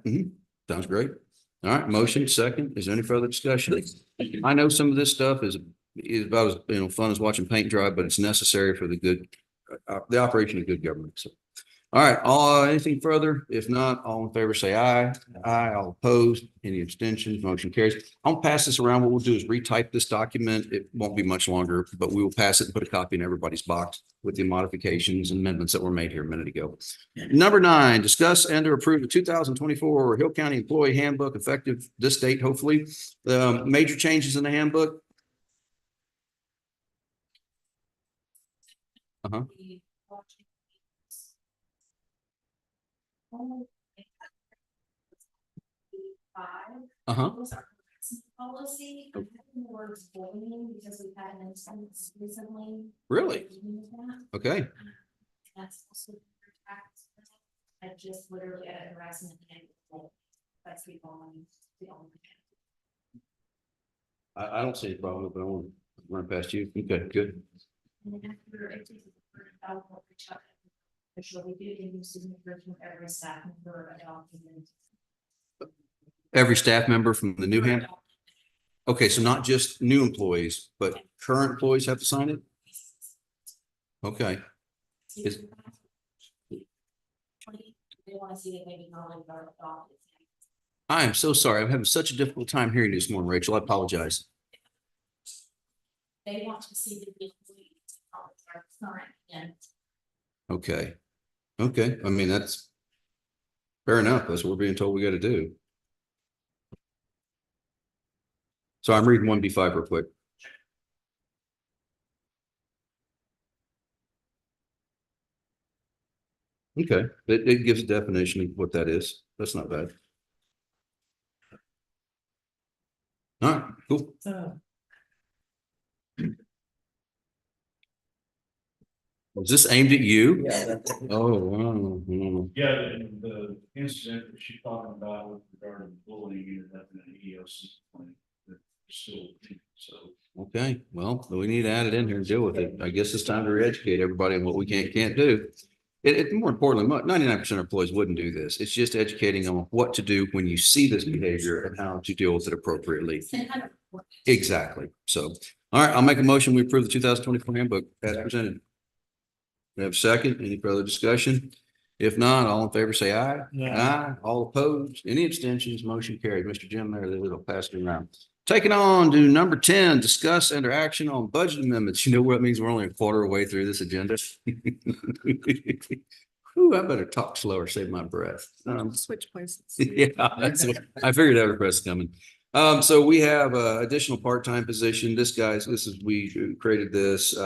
Sounds great. All right, motion second. Is there any further discussion? I know some of this stuff is about as fun as watching paint dry, but it's necessary for the operation of good government. So, all right, anything further? If not, all in favor say aye. Aye. All opposed. Any abstentions? Motion carries. I'll pass this around. What we'll do is retype this document. It won't be much longer, but we will pass it and put a copy in everybody's box with the modifications and amendments that were made here a minute ago. Number 9, discuss and or approve the 2024 Hill County Employee Handbook effective this date, hopefully. The major changes in the handbook. Uh-huh. Uh-huh. Policy, I'm having the words bullying because we've had an instance recently. Really? Okay. That's also. I just literally added harassment and that's the only. I don't see any problem with it. I want to run past you. Okay, good. And then after it takes we do give signatures from every staff member adopting. Every staff member from the new hand. Okay, so not just new employees, but current employees have to sign it? Okay. They want to see that maybe knowledge are adopted. I am so sorry. I'm having such a difficult time hearing you this morning, Rachel. I apologize. They want to see the employees are current and. Okay. Okay. I mean, that's fair enough. That's what we're being told we got to do. So I'm reading 1B5 real quick. Okay, it gives a definition of what that is. That's not bad. All right, cool. Was this aimed at you? Yeah. Oh, wow. Yeah, and the incident that she's talking about with regard to bullying and that in the EOC plan, that still, so. Okay, well, we need to add it in here and deal with it. I guess it's time to re-educate everybody on what we can't do. More importantly, 99% of employees wouldn't do this. It's just educating them on what to do when you see this behavior and how to deal with it appropriately. Exactly. So, all right, I'll make a motion. We approve the 2024 handbook as presented. We have a second. Any further discussion? If not, all in favor, say aye. Aye. All opposed? Any abstentions? Motion carried. Mr. Jim there, they'll pass it around. Taking on to number 10, discuss under action on budget amendments. You know what it means? We're only a quarter way through this agenda. Ooh, I better talk slower, save my breath. Switch places. Yeah, that's what I figured that was coming. So we have additional part-time position. We created this in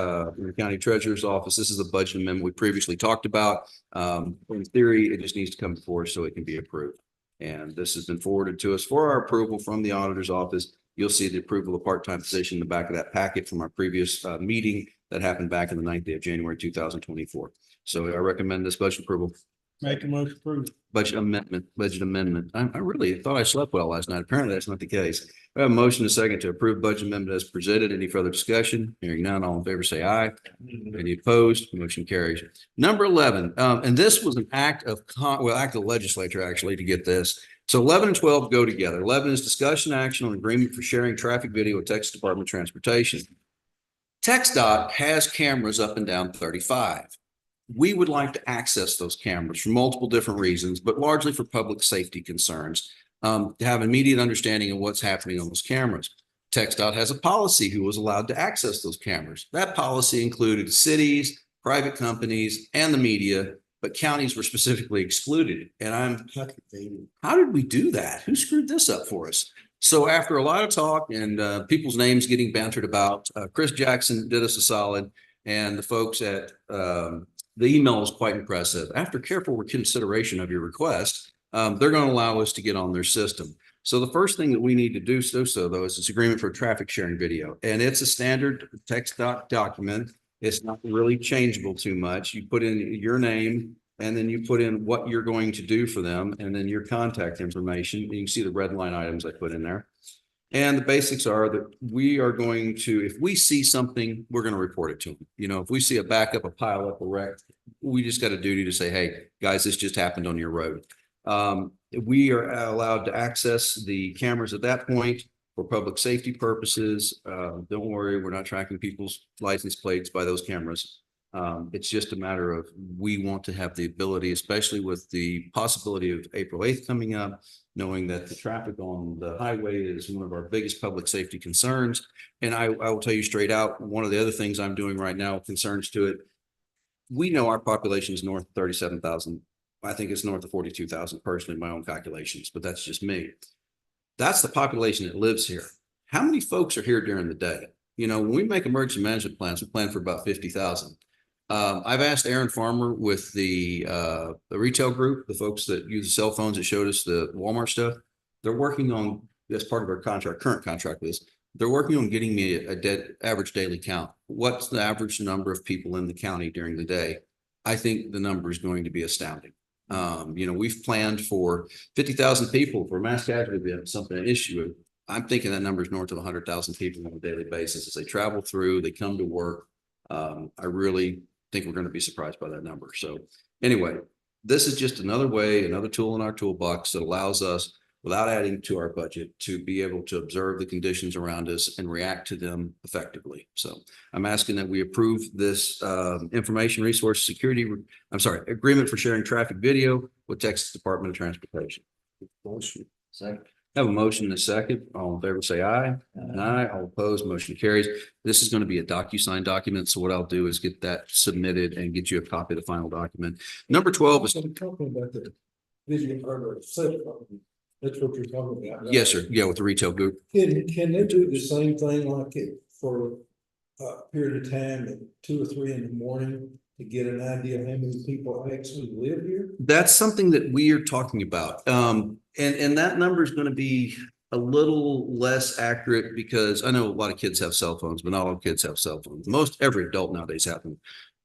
the county treasurer's office. This is a budget amendment we previously talked about. In theory, it just needs to come before so it can be approved. And this has been forwarded to us for our approval from the auditor's office. You'll see the approval of part-time position in the back of that packet from our previous meeting that happened back on the 9th day of January, 2024. So I recommend this budget approval. Make a motion approved. Budget amendment. I really thought I slept well last night. Apparently that's not the case. We have a motion and a second to approve budget amendment as presented. Any further discussion? Hearing none, all in favor say aye. Any opposed? Motion carries. Number 11, and this was an act of legislature actually to get this. So 11 and 12 go together. 11 is discussion action on agreement for sharing traffic video with Texas Department of Transportation. TxDOT has cameras up and down 35. We would like to access those cameras for multiple different reasons, but largely for public safety concerns, to have immediate understanding of what's happening on those cameras. TxDOT has a policy who was allowed to access those cameras. That policy included cities, private companies, and the media, but counties were specifically excluded. And how did we do that? Who screwed this up for us? So after a lot of talk and people's names getting bantered about, Chris Jackson did us a solid, and the folks at the email is quite impressive. After careful consideration of your request, they're going to allow us to get on their system. So the first thing that we need to do though is this agreement for traffic sharing video. And it's a standard TxDOT document. It's not really changeable too much. You put in your name and then you put in what you're going to do for them and then your contact information. You can see the red line items I put in there. And the basics are that we are going to, if we see something, we're going to report it to them. You know, if we see a backup, a pile up, a wreck, we just got a duty to say, hey, guys, this just happened on your road. We are allowed to access the cameras at that point for public safety purposes. Don't worry, we're not tracking people's license plates by those cameras. It's just a matter of we want to have the ability, especially with the possibility of April 8th coming up, knowing that the traffic on the highway is one of our biggest public safety concerns. And I will tell you straight out, one of the other things I'm doing right now concerns to it. We know our population is north of 37,000. I think it's north of 42,000 personally, my own calculations, but that's just me. That's the population that lives here. How many folks are here during the day? You know, when we make emergency management plans, we plan for about 50,000. I've asked Aaron Farmer with the retail group, the folks that use the cell phones that showed us the Walmart stuff. They're working on, as part of our contract, current contract is, they're working on getting me a average daily count. What's the average number of people in the county during the day? I think the number is going to be astounding. You know, we've planned for 50,000 people for mass casualty event, something an issue. I'm thinking that number is north of 100,000 people on a daily basis as they travel through, they come to work. I really think we're going to be surprised by that number. So anyway, this is just another way, another tool in our toolbox that allows us, without adding to our budget, to be able to observe the conditions around us and react to them effectively. So I'm asking that we approve this information resource security, agreement for sharing traffic video with Texas Department of Transportation. Motion. Second. Have a motion and a second. All in favor, say aye. Aye. All opposed, motion carries. This is going to be a DocuSign document. So what I'll do is get that submitted and get you a copy of the final document. Number 12 is. Talking about the video or cell phone. That's what you're talking about. Right? Yes, sir. Yeah, with the retail group. Can they do the same thing like it for a period of time at 2 or 3 in the morning to get an idea of how many people actually live here? That's something that we are talking about. And that number is going to be a little less accurate because I know a lot of kids have cell phones, but not all kids have cell phones. Most every adult nowadays have them.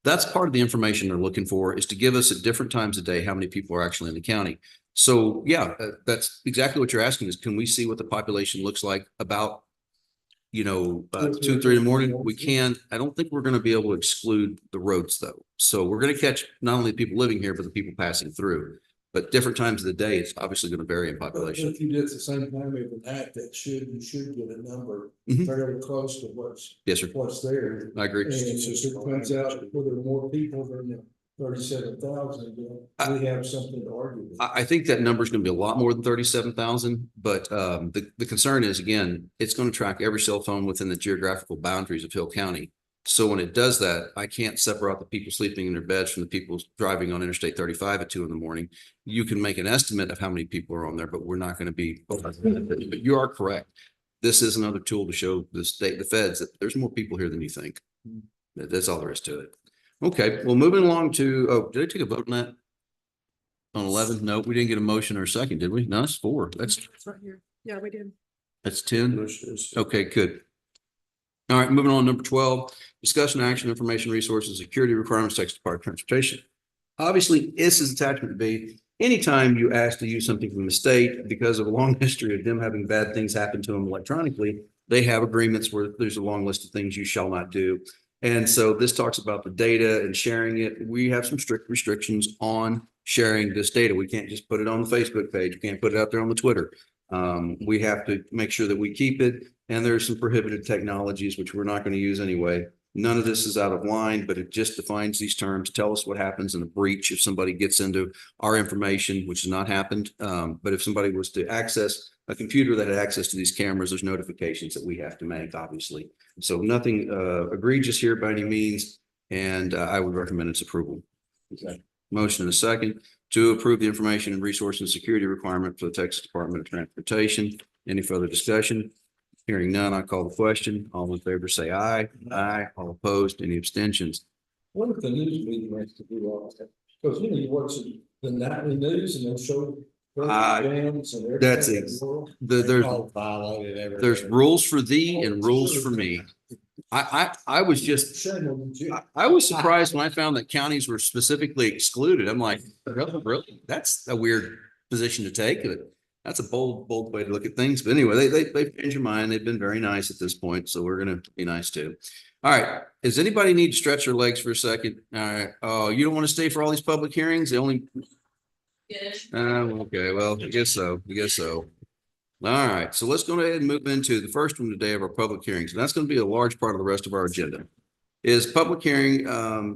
That's part of the information they're looking for, is to give us at different times a day how many people are actually in the county. So yeah, that's exactly what you're asking, is can we see what the population looks like about, 2, 3 in the morning? We can. I don't think we're going to be able to exclude the roads though. So we're going to catch not only the people living here, but the people passing through. But different times of the day, it's obviously going to vary in But population. if you did at the same time of an act, you should get a number Mhm. fairly close to Yes, sir. what's there. I agree. And if it comes out where there are more people than the 37,000, we have something to argue with. I think that number is going to be a lot more than 37,000, but the concern is, again, it's going to track every cell phone within the geographical boundaries of Hill County. So when it does that, I can't separate the people sleeping in their beds from the people driving on Interstate 35 at 2 in the morning. You can make an estimate of how many people are on there, but we're not going to be. But you are correct. This is another tool to show the state, the feds, that there's more people here than you think. That's all there is to it. Okay, well, moving along to, did I take a vote on that? On 11? No, we didn't get a motion or a second, did we? No, it's 4. That's Right here. Yeah, we did. 10. Okay, good. All right, moving on, number 12, discussion, action, information, resources, security requirements, Texas Department of Transportation. Obviously, this is attachment B. Anytime you ask to use something from the state, because of a long history of them having bad things happen to them electronically, they have agreements where there's a long list of things you shall not do. And so this talks about the data and sharing it. We have some strict restrictions on sharing this data. We can't just put it on the Facebook page. You can't put it out there on the Twitter. We have to make sure that we keep it. And there's some prohibited technologies, which we're not going to use anyway. None of this is out of line, but it just defines these terms. Tell us what happens in a breach if somebody gets into our information, which has not happened. But if somebody was to access a computer that had access to these cameras, there's notifications that we have to make, obviously. So nothing egregious here by any means. And I would recommend its approval. Okay. Motion and a second to approve the information and resource and security requirement for the Texas Department of Transportation. Any further discussion? Hearing none, I call the question. All in favor, say aye. Aye. All opposed, any abstentions? What if the news media has to do all that? Because you watch the nightly news and they'll show. Jams and That's everything in it. the world. Violated everything. There's rules for thee and rules for me. I was just, Shame on you. I was surprised when I found that counties were specifically excluded. I'm like, really? That's a weird position to take. That's a bold way to look at things. But anyway, they've changed your mind. They've been very nice at this point. So we're going to be nice too. All right. Does anybody need to stretch their legs for a second? All right. Oh, you don't want to stay for all these public hearings? They only. Okay. Well, I guess so. All right. So let's go ahead and move into the first one today of our public hearings. And that's going to be a large part of the rest of our agenda. Is public hearing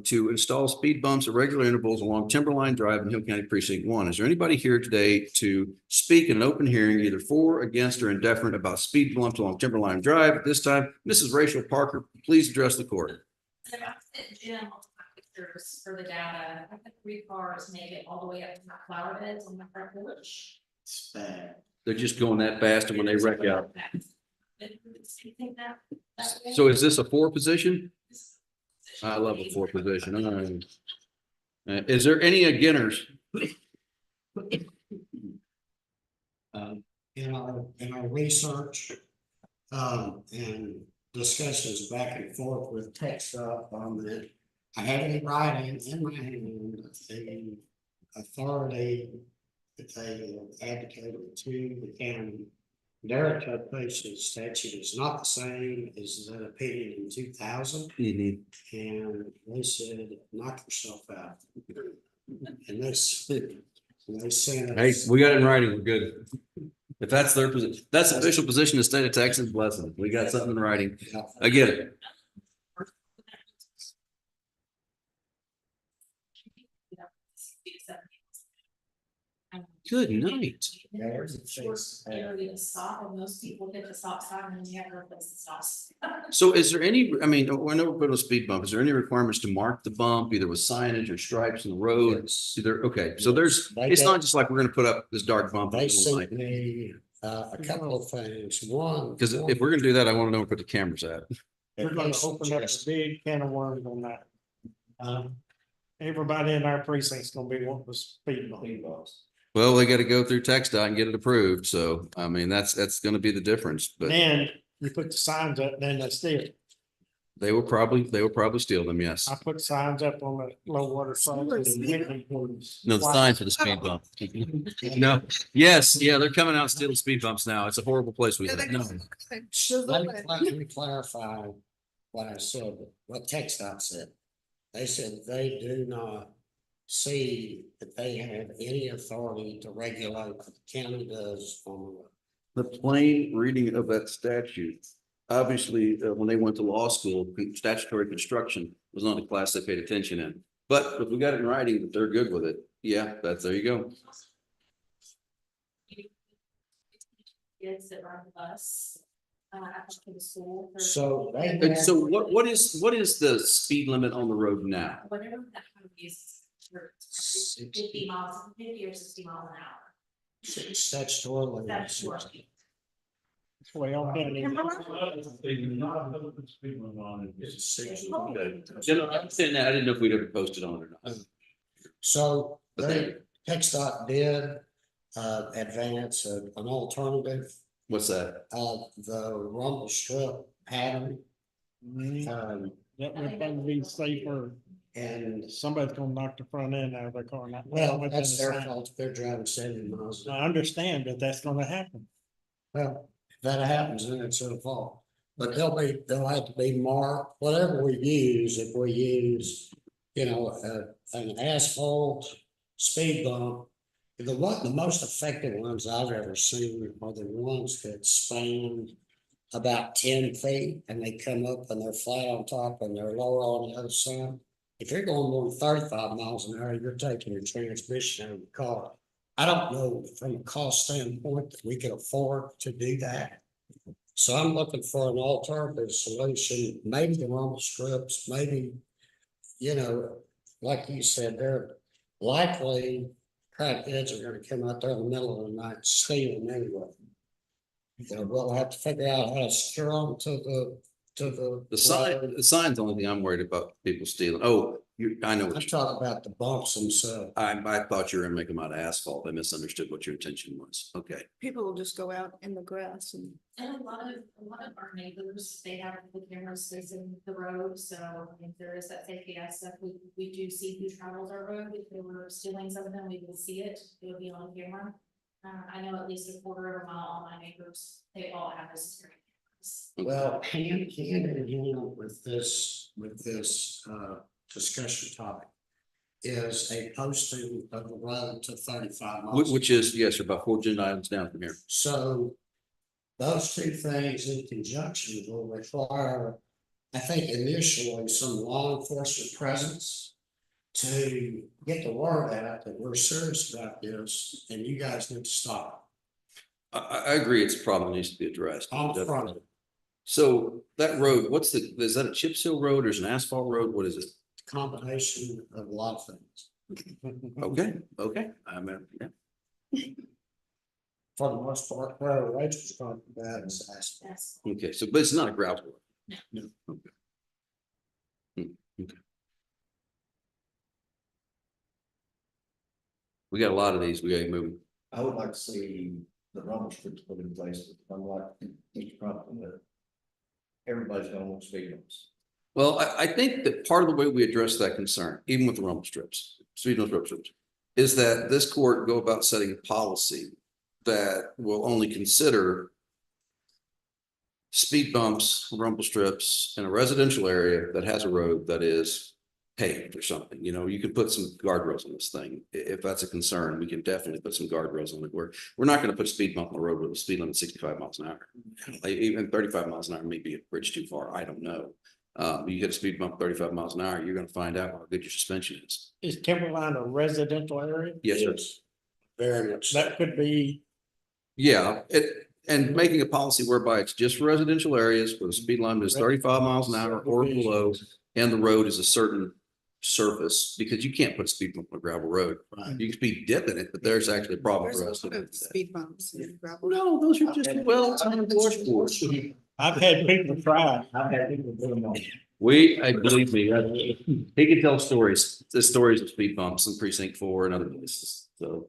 to install speed bumps at regular intervals along Timberline Drive in Hill County Precinct 1. Is there anybody here today to speak in an open hearing either for, against, or indifferent about speed bumps along Timberline Drive? At this time, Mrs. Rachel Parker, please address the court. So I sent Jim all my pictures for the data. I put 3 cars make it all the way up to my flower beds on my front porch. It's bad. They're just going that fast, and when they wreck out. So So is this a 4 position? I love a 4 position. All right. Is there any againers? In our research, and discussions back and forth with tech stuff on that, I had it in writing in my hand, the authority that they advocated to the county. Their interpretation of the statute is not the same as that opinion in 2000, and they said, knock yourself out. And they said. Hey, we got it in writing. We're good. If that's their position, that's the official position of the state of Texas, bless them. We got something in writing. I get it. Good night. Short area to stop, and most people hit the stop sign and you have to replace the stops. So is there any, I mean, whenever we put a speed bump, is there any requirements to mark the bump either with signage or stripes in the road? Yes. Either, okay, so there's, They it's did- not just like we're gonna put up this dark bump. They sent me a couple of things. One. Because if we're gonna do that, I want to know where to put the cameras at. We're gonna open up a big can of worms on that. everybody in our precinct's gonna be wanting to speed bump. Speed bumps. Well, they got to go through TxDOT and get it approved. So, I mean, that's going to be the difference, but Then you put the signs up, then they steal. they will probably steal them. Yes. I put signs up on the low water side. No, the signs for the speed bump. No, yes, yeah, they're coming out stealing speed bumps now. It's a horrible place we Yeah, live. they- No. Let me clarify what I said, what TxDOT said. They said they do not see that they have any authority to regulate what the county does on the road. The plain reading of that statute, obviously, when they went to law school, statutory construction was not a class they paid attention in. But if we got it in writing that they're good with it, yeah, there you go. Kids that ride the bus, after the school. for- So they. And so what is the speed limit on the road now? Whatever that kind of is, for 50 miles, 50 or 60 miles an hour. Statutorily. That's what. That's the way all county. General, I understand that. I didn't know if we'd ever posted on it or not. So But they, TxDOT did advance an alternative, What's that? the rumble strip pattern. That would probably be safer. And Somebody's gonna knock the front end out of their car. not- well, within that's the their sign. fault if they're driving 70 miles. I understand that that's gonna happen. Well, if that happens, then it's their fault. But they'll have to be marked, whatever we use, if we use, an asphalt speed bump. The most effective ones I've ever seen are the ones that span about 10 feet and they come up and they're flat on top and they're lower on the other side. If you're going more than 35 miles an hour, you're taking your transmission out of the car. I don't know from a cost standpoint that we can afford to do that. So I'm looking for an alternative solution, maybe the rumble strips, maybe, like you said, they're likely crackheads are gonna come out there in the middle of the night stealing anyway. We'll have to figure out how to secure them to the. The sign's the only thing I'm worried about people stealing. Oh, I know I'm what you, talking about the bumps themselves. I thought you were gonna make them out of asphalt. I misunderstood what your intention was. Okay. People will just go out in the grass and. And a lot of our neighbors, they have the cameras facing the road, so if there is that safety aspect, we do see who travels our road. If they were stealing something, we would see it, it would be on camera. I know at least a quarter of a mile, all my neighbors, they all have this security cameras. Well, hand in hand with this discussion topic is a posting of the road to 35 miles. Which is, yes, about 4 items down from here. So those two things in conjunction will require, I think, initially some law enforcement presence to get the word out that we're serious about this and you guys need to stop I agree. It's a problem that needs to be addressed. on front of it. So that road, is that a chip seal road or is it an asphalt road? What is it? Combination of a lot of things. Okay, I mean, yeah. For the most part, where Rachel's talking about is asphalt. Yes. Okay, so, but it's not a gravel road. No. Okay. Okay. We got a lot of these. We gotta move. I would like to see the rumble strips put in place, but I'm like, each problem that everybody's gonna want speed bumps. Well, I think that part of the way we address that concern, even with the rumble strips, speed rumble strips, is that this court go about setting a policy that will only consider speed bumps, rumble strips in a residential area that has a road that is paved or something. You can put some guardrails on this thing. If that's a concern, we can definitely put some guardrails on it. We're not going to put a speed bump on the road with a speed limit 65 miles an hour. Even 35 miles an hour may be a bridge too far. I don't know. You get a speed bump 35 miles an hour, you're going to find out how good your suspension is. Is Timberline a residential area? Yes, sir. Yes. Very much. so. That could be, Yeah, and making a policy whereby it's just for residential areas where the speed limit is 35 miles an hour or below, and the road is a certain surface, because you can't put a speed bump on a gravel road. Right. You can speed dip in it, but there's actually a problem There's for a us. lot of speed bumps in gravel. No, those are just well-timed washboards. I've had people try. I've had people put them on I believe me, he can tell stories, the stories of speed bumps in precinct 4 and other places. So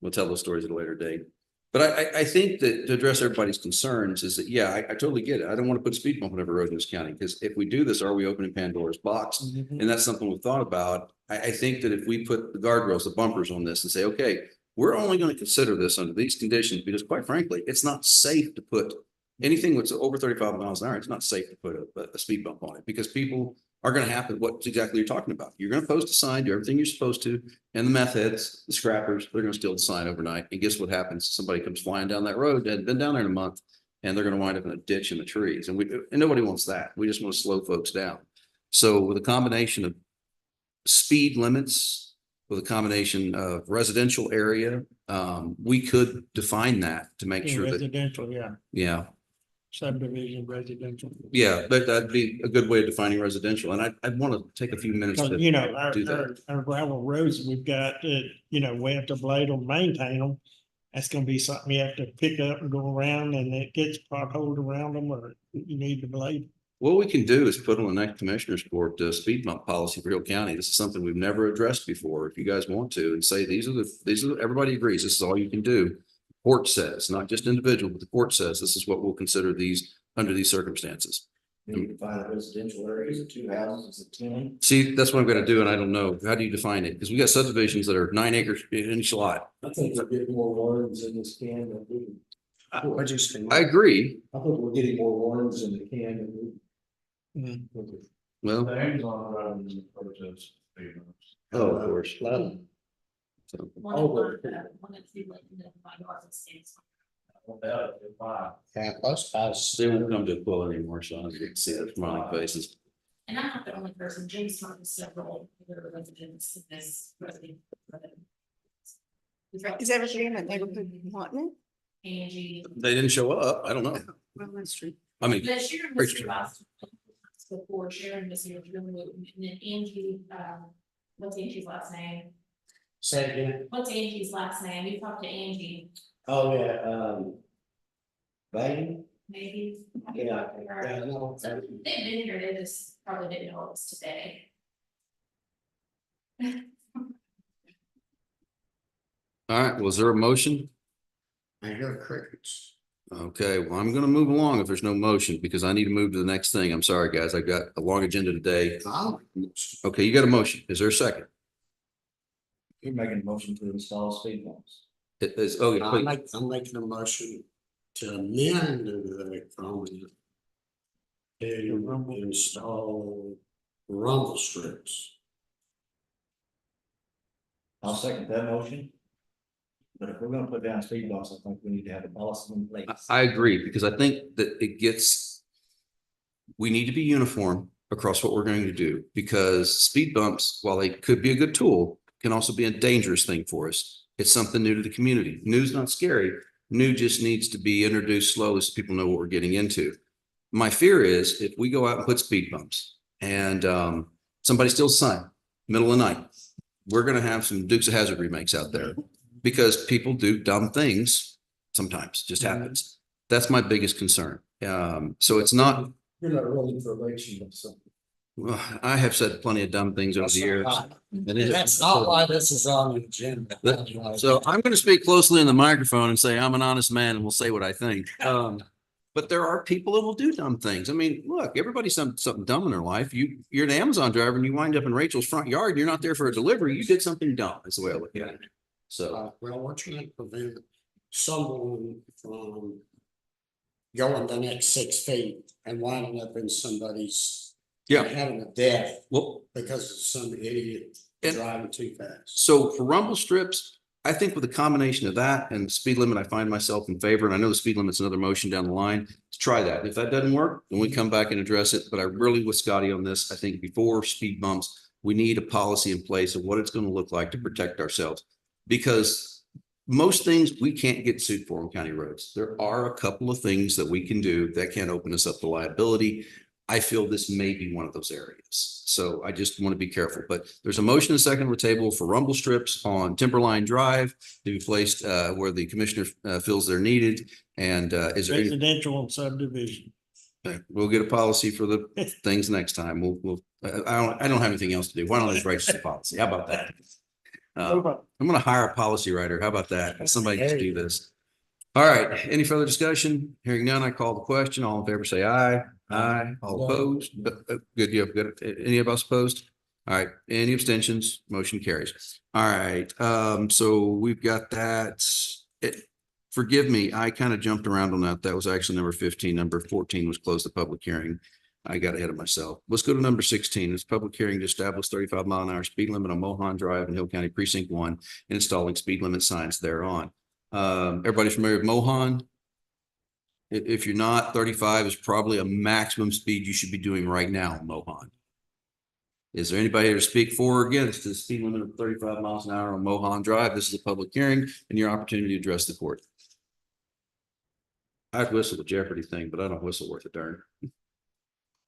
we'll tell those stories at a later date. But I think that to address everybody's concerns is that, yeah, I totally get it. I don't want to put a speed bump on every road in this county, because if we do this, are we opening Pandora's box? And that's something we've thought about. I think that if we put the guardrails, the bumpers on this and say, okay, we're only going to consider this under these conditions, because quite frankly, it's not safe to put anything that's over 35 miles an hour. It's not safe to put a speed bump on it, because people are going to happen what exactly you're talking about. You're going to post a sign, do everything you're supposed to, and the meth heads, the scrappers, they're going to steal the sign overnight. And guess what happens? Somebody comes flying down that road that hadn't been down there in a month, and they're going to wind up in a ditch in the trees. And nobody wants that. We just want to slow folks down. So with a combination of speed limits, with a combination of residential area, we could define that to make sure that, Residential, yeah. subdivision residential. Yeah, but that'd be a good way of defining residential. And I'd want to take a few minutes Cause to you know, our, do that. our gravel roads we've got, you know, we have to blade them, maintain them. That's gonna be something you have to pick up and go around, and it gets potholed around them, or you need to blade. What we can do is put on the next commissioner's court, speed bump policy for Hill County. This is something we've never addressed before. If you guys want to, and say, these are, everybody agrees, this is all you can do. Court says, not just individual, but the court says, this is what we'll consider these under these circumstances. You define a residential area as 2 houses, is it 10? See, that's what I'm gonna do, and I don't know. How do you define it? Because we got subdivisions that are 9 acres in each lot. I think we're getting more worms in this can than we. What'd you say? I agree. I think we're getting more worms in the can than we. Well, The Amazon road is a protest. oh, of course. Well, So, One at two, like, $5 and cents. yeah, most guys. they won't come to a quote anymore, so I don't get to see their smiling faces. And I'm not the only person, James talked to several other residents in this resident. Is everything in that neighborhood wanting Angie. They didn't show up. I don't know. it? Well, that's true. I mean, The Sharon Great was here last, before Sharon was here, and then Angie, what's Angie's last name? Say it again. What's Angie's last name? You talked to Angie, Oh, yeah, Bang? maybe. Yeah. Yeah, no, So they've been here, they just probably didn't know it was today. all right, was there a motion? I hear crickets. Okay, well, I'm gonna move along if there's no motion, because I need to move to the next thing. I'm sorry, guys. I've got a long agenda today. Okay, you got a motion. Is there a second? You're making a motion to install speed bumps. It is, oh, I'm wait, making a motion to amend the comment. To install rumble strips. I'll second that motion. But if we're gonna put down speed bumps, I think we need to have a policy in place. I agree, because I think that we need to be uniform across what we're going to do, because speed bumps, while they could be a good tool, can also be a dangerous thing for us. It's something new to the community. New's not scary. New just needs to be introduced slowly so people know what we're getting into. My fear is if we go out and put speed bumps and somebody steals a sign, middle of the night, we're going to have some Dukes of Hazzard remakes out there, because people do dumb things sometimes, just happens. That's my biggest concern. So it's not, You're not running for election or something. well, I have said plenty of dumb things over the years. And it- That's not why this is on the agenda. So I'm going to speak closely in the microphone and say I'm an honest man and will say what I think. But there are people that will do dumb things. I mean, look, everybody's done something dumb in their life. You're an Amazon driver and you wind up in Rachel's front yard and you're not there for a delivery. You did something dumb. That's the way I look at it. So, Well, we're trying to prevent someone from going the next 6 feet and winding up in somebody's. yeah, Having a death well, because of some idiot And- driving too fast. so for rumble strips, I think with a combination of that and the speed limit, I find myself in favor. And I know the speed limit's another motion down the line to try that. If that doesn't work, then we come back and address it. But I really with Scotty on this. I think before speed bumps, we need a policy in place of what it's going to look like to protect ourselves. Because most things we can't get sued for on county roads. There are a couple of things that we can do that can open us up to liability. I feel this may be one of those areas. So I just want to be careful, but there's a motion and second on the table for rumble strips on Timberline Drive to be placed where the commissioner feels they're needed. And is there any, Residential and subdivision. Okay, we'll get a policy for the things next time. I don't have anything else to do. Why don't I just write the policy? How about that? I'm gonna hire a policy writer. How about that? Somebody can do this. All right, any further discussion? Hearing none, I call the question. All in favor, say aye. Aye. All opposed? Good, you have good. Any of us opposed? All right, any abstentions? Motion carries. All right, so we've got that. Forgive me, I kind of jumped around on that. That was actually number 15. Number 14 was close the public hearing. I got ahead of myself. Let's go to number 16. It's public hearing to establish 35-mile-an-hour speed limit on Mohan Drive in Hill County Precinct 1 and installing speed limit signs thereon. Everybody familiar with Mohan? If you're not, 35 is probably a maximum speed you should be doing right now in Mohan. Is there anybody here to speak for or against the speed limit of 35 miles an hour on Mohan Drive? This is a public hearing and your opportunity to address the court. I'd whistle the Jeopardy thing, but I don't whistle worth a darn.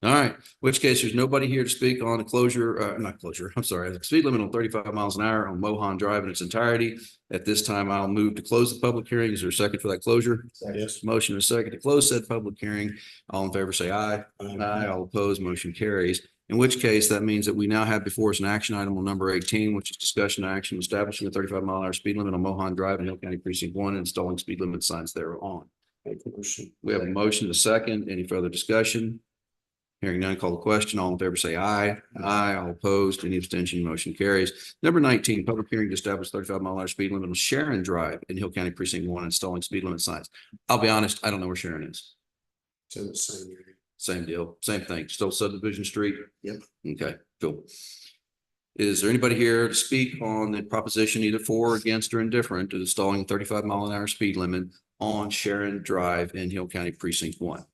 All right, in which case there's nobody here to speak on a closure, not closure, I'm sorry, the speed limit on 35 miles an hour on Mohan Drive in its entirety. At this time, I'll move to close the public hearing. Is there a second for that closure? Yes. Motion is second to close said public hearing. All in favor, say aye. Aye. All opposed, motion carries. In which case, that means that we now have before us an action item on number 18, which is discussion action establishing a 35-mile-an-hour speed limit on Mohan Drive in Hill County Precinct 1 and installing speed limit signs thereon. We have a motion to second. Any further discussion? Hearing none, call the question. All in favor, say aye. Aye. All opposed, any abstention, motion carries. Number 19, public hearing to establish 35-mile-an-hour speed limit on Sharon Drive in Hill County Precinct 1, installing speed limit signs. I'll be honest, I don't know where Sharon is. So the same area. Same deal, same thing, still subdivision street? Yep. Okay, cool. Is there anybody here to speak on the proposition either for, against, or indifferent to installing 35-mile-an-hour speed limit on Sharon Drive in Hill County Precinct 1?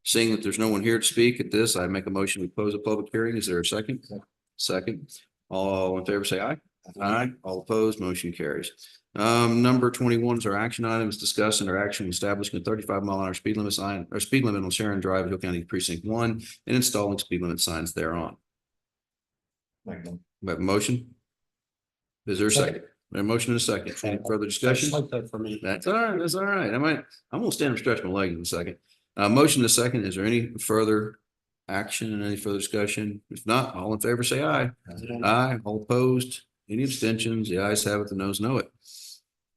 Seeing that there's no one here to speak at this, I make a motion to close the public hearing. Is there a second? Second. All in favor, say aye. Aye. All opposed, motion carries. Number 21 is our action items discussing our action establishing a 35-mile-an-hour speed limit sign or speed limit on Sharon Drive, Hill County Precinct 1 and installing speed limit signs thereon. We have a motion. Is there a second? We have a motion and a second. Any further discussion? Like that for me. That's all right. That's all right. I'm gonna stand and stretch my legs in a second. Motion and a second. Is there any further action and any further discussion? If not, all in favor, say aye. Aye. All opposed? Any abstentions? The ayes have it, the noes know it.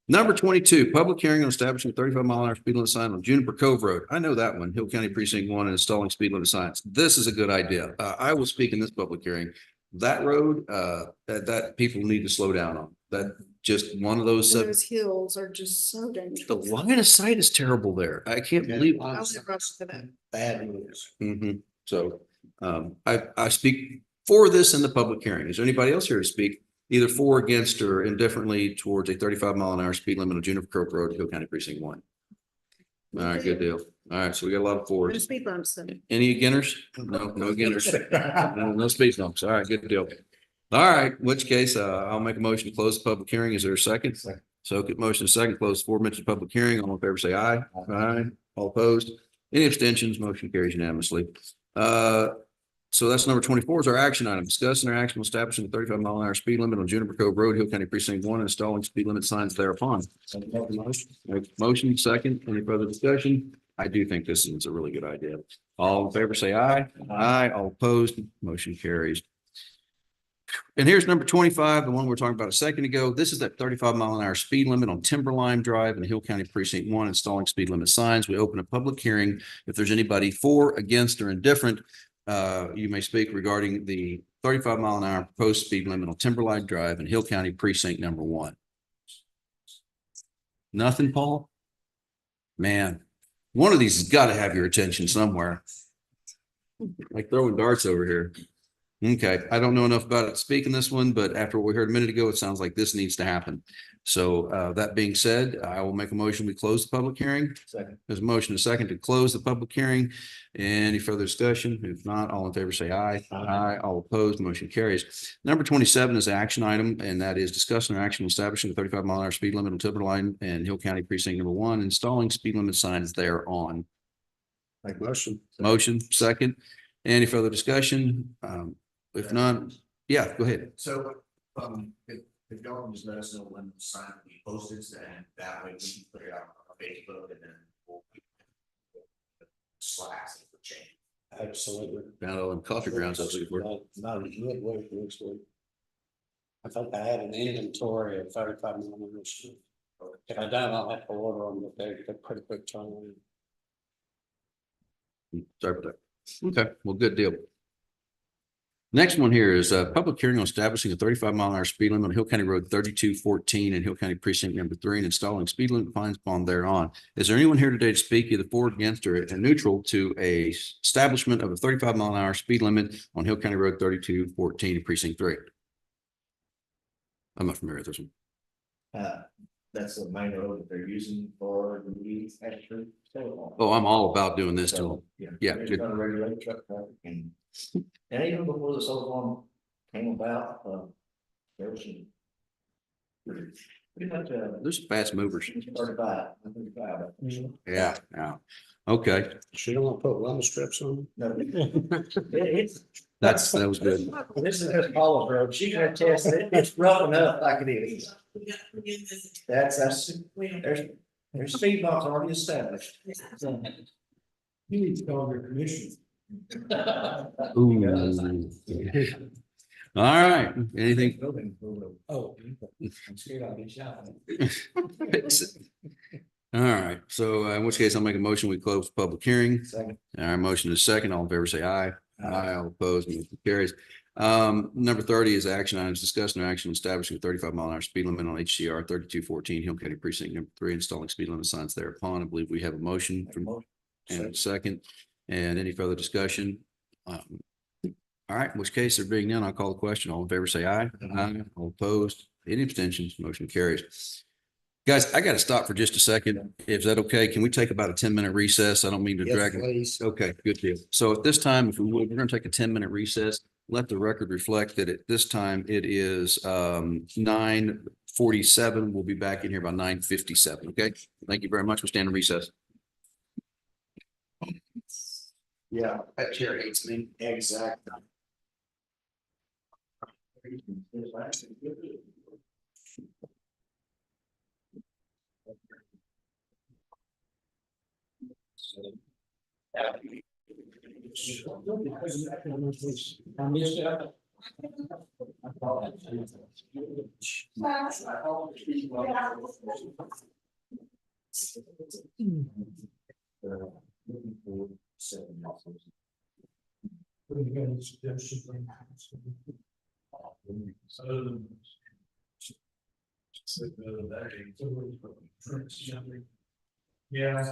Number 22, public hearing on establishing a 35-mile-an-hour speed limit sign on Juniper Cove Road. I know that one, Hill County Precinct 1 and installing speed limit signs. This is a good idea. I will speak in this public hearing. That road, that people need to slow down on. That just one of those. Those hills are just so dangerous. The line of sight is terrible there. I can't believe. I was rushed for that. Bad news. So, I speak for this in the public hearing. Is there anybody else here to speak either for, against, or indifferently towards a 35-mile-an-hour speed limit on Juniper Cove Road, Hill County Precinct 1? All right, good deal. All right, so we got a lot of No fours. speed bumps then. Any beginners? No beginners. No speed bumps. All right, good deal. All right, in which case, I'll make a motion to close the public hearing. Is there a second? So get motion second, close the aforementioned public hearing. All in favor, say aye. Aye. All opposed? Any abstentions? Motion carries unanimously. So that's number 24 is our action item. Discussing our action establishing a 35-mile-an-hour speed limit on Juniper Cove Road, Hill County Precinct 1, and installing speed limit signs thereupon. Motion second. Any further discussion? I do think this is a really good idea. All in favor, say aye. Aye. All opposed? Motion carries. And here's number 25, the one we were talking about a second ago. This is that 35-mile-an-hour speed limit on Timberline Drive in Hill County Precinct 1, installing speed limit signs. We open a public hearing. If there's anybody for, against, or indifferent, you may speak regarding the 35-mile-an-hour proposed speed limit on Timberline Drive in Hill County Precinct number 1. Nothing, Paul? Man, one of these has got to have your attention somewhere. Like throwing darts over here. Okay, I don't know enough about it speaking this one, but after what we heard a minute ago, it sounds like this needs to happen. So that being said, I will make a motion. We close the public hearing. Second. There's a motion, a second to close the public hearing. Any further discussion? If not, all in favor, say aye. Aye. All opposed, motion carries. Number 27 is an action item, and that is discussing our action establishing a 35-mile-an-hour speed limit on Timberline and Hill County Precinct number 1, installing speed limit signs thereon. Make motion. Motion, second. Any further discussion? If not, yeah, go ahead. So, if y'all can just let us know when the sign will be posted, then that way we can put it out on Facebook and then we'll slacks for change. Absolutely. Down on coffee grounds, I was looking for. Not midway next week. I think I had an inventory of 35mm. If I don't, I'll have to order them, but they're pretty quick turnaround. Sorry about that. Okay, well, good deal. Next one here is a public hearing on establishing a 35-mile-an-hour speed limit on Hill County Road 3214 and Hill County Precinct Number 3 and installing speed limit fines upon thereon. Is there anyone here today to speak either for, against, or neutral to a establishment of a 35-mile-an-hour speed limit on Hill County Road 3214 and Precinct 3? I'm not familiar with this one. That's the main road that they're using for the meetings, actually. Oh, I'm all about doing this too. So, Yeah, they're good. gonna regulate truck traffic and even before the solar farm came about, there was some. Pretty much, There's fast movers. 35, 35. Yeah, yeah. Okay, She don't want to put lemon strips on No. that was good. This is just Paula's road. She can attest that it's rough enough like it is. That's, there's speed bumps already established. So, You need to call your commission. Ooh. All right, anything? Oh, I'm scared I'll get shot. All right, so in which case I'll make a motion, we close the public hearing. Second. Our motion is second, all in favor, say aye. Aye, all opposed, motion carries. Number 30 is action items, discussing no action establishing a 35-mile-an-hour speed limit on HCR 3214 Hill County Precinct Number 3, installing speed limit signs thereupon. I believe we have a motion from and a second, and any further discussion? All right, in which case there being none, I'll call the question. All in favor, say aye. Aye, all opposed, any abstentions, motion carries. Guys, I got to stop for just a second. Is that okay? Can we take about a 10-minute recess? I don't mean to Yes, drag it. please. Okay, good deal. So at this time, if we would, we're going to take a 10-minute recess. Let the record reflect that at this time it is 9:47. We'll be back in here by 9:57. Okay, thank you very much. We'll stand in recess. Yeah, that chair hates me. Exactly. Said the other day. Yeah.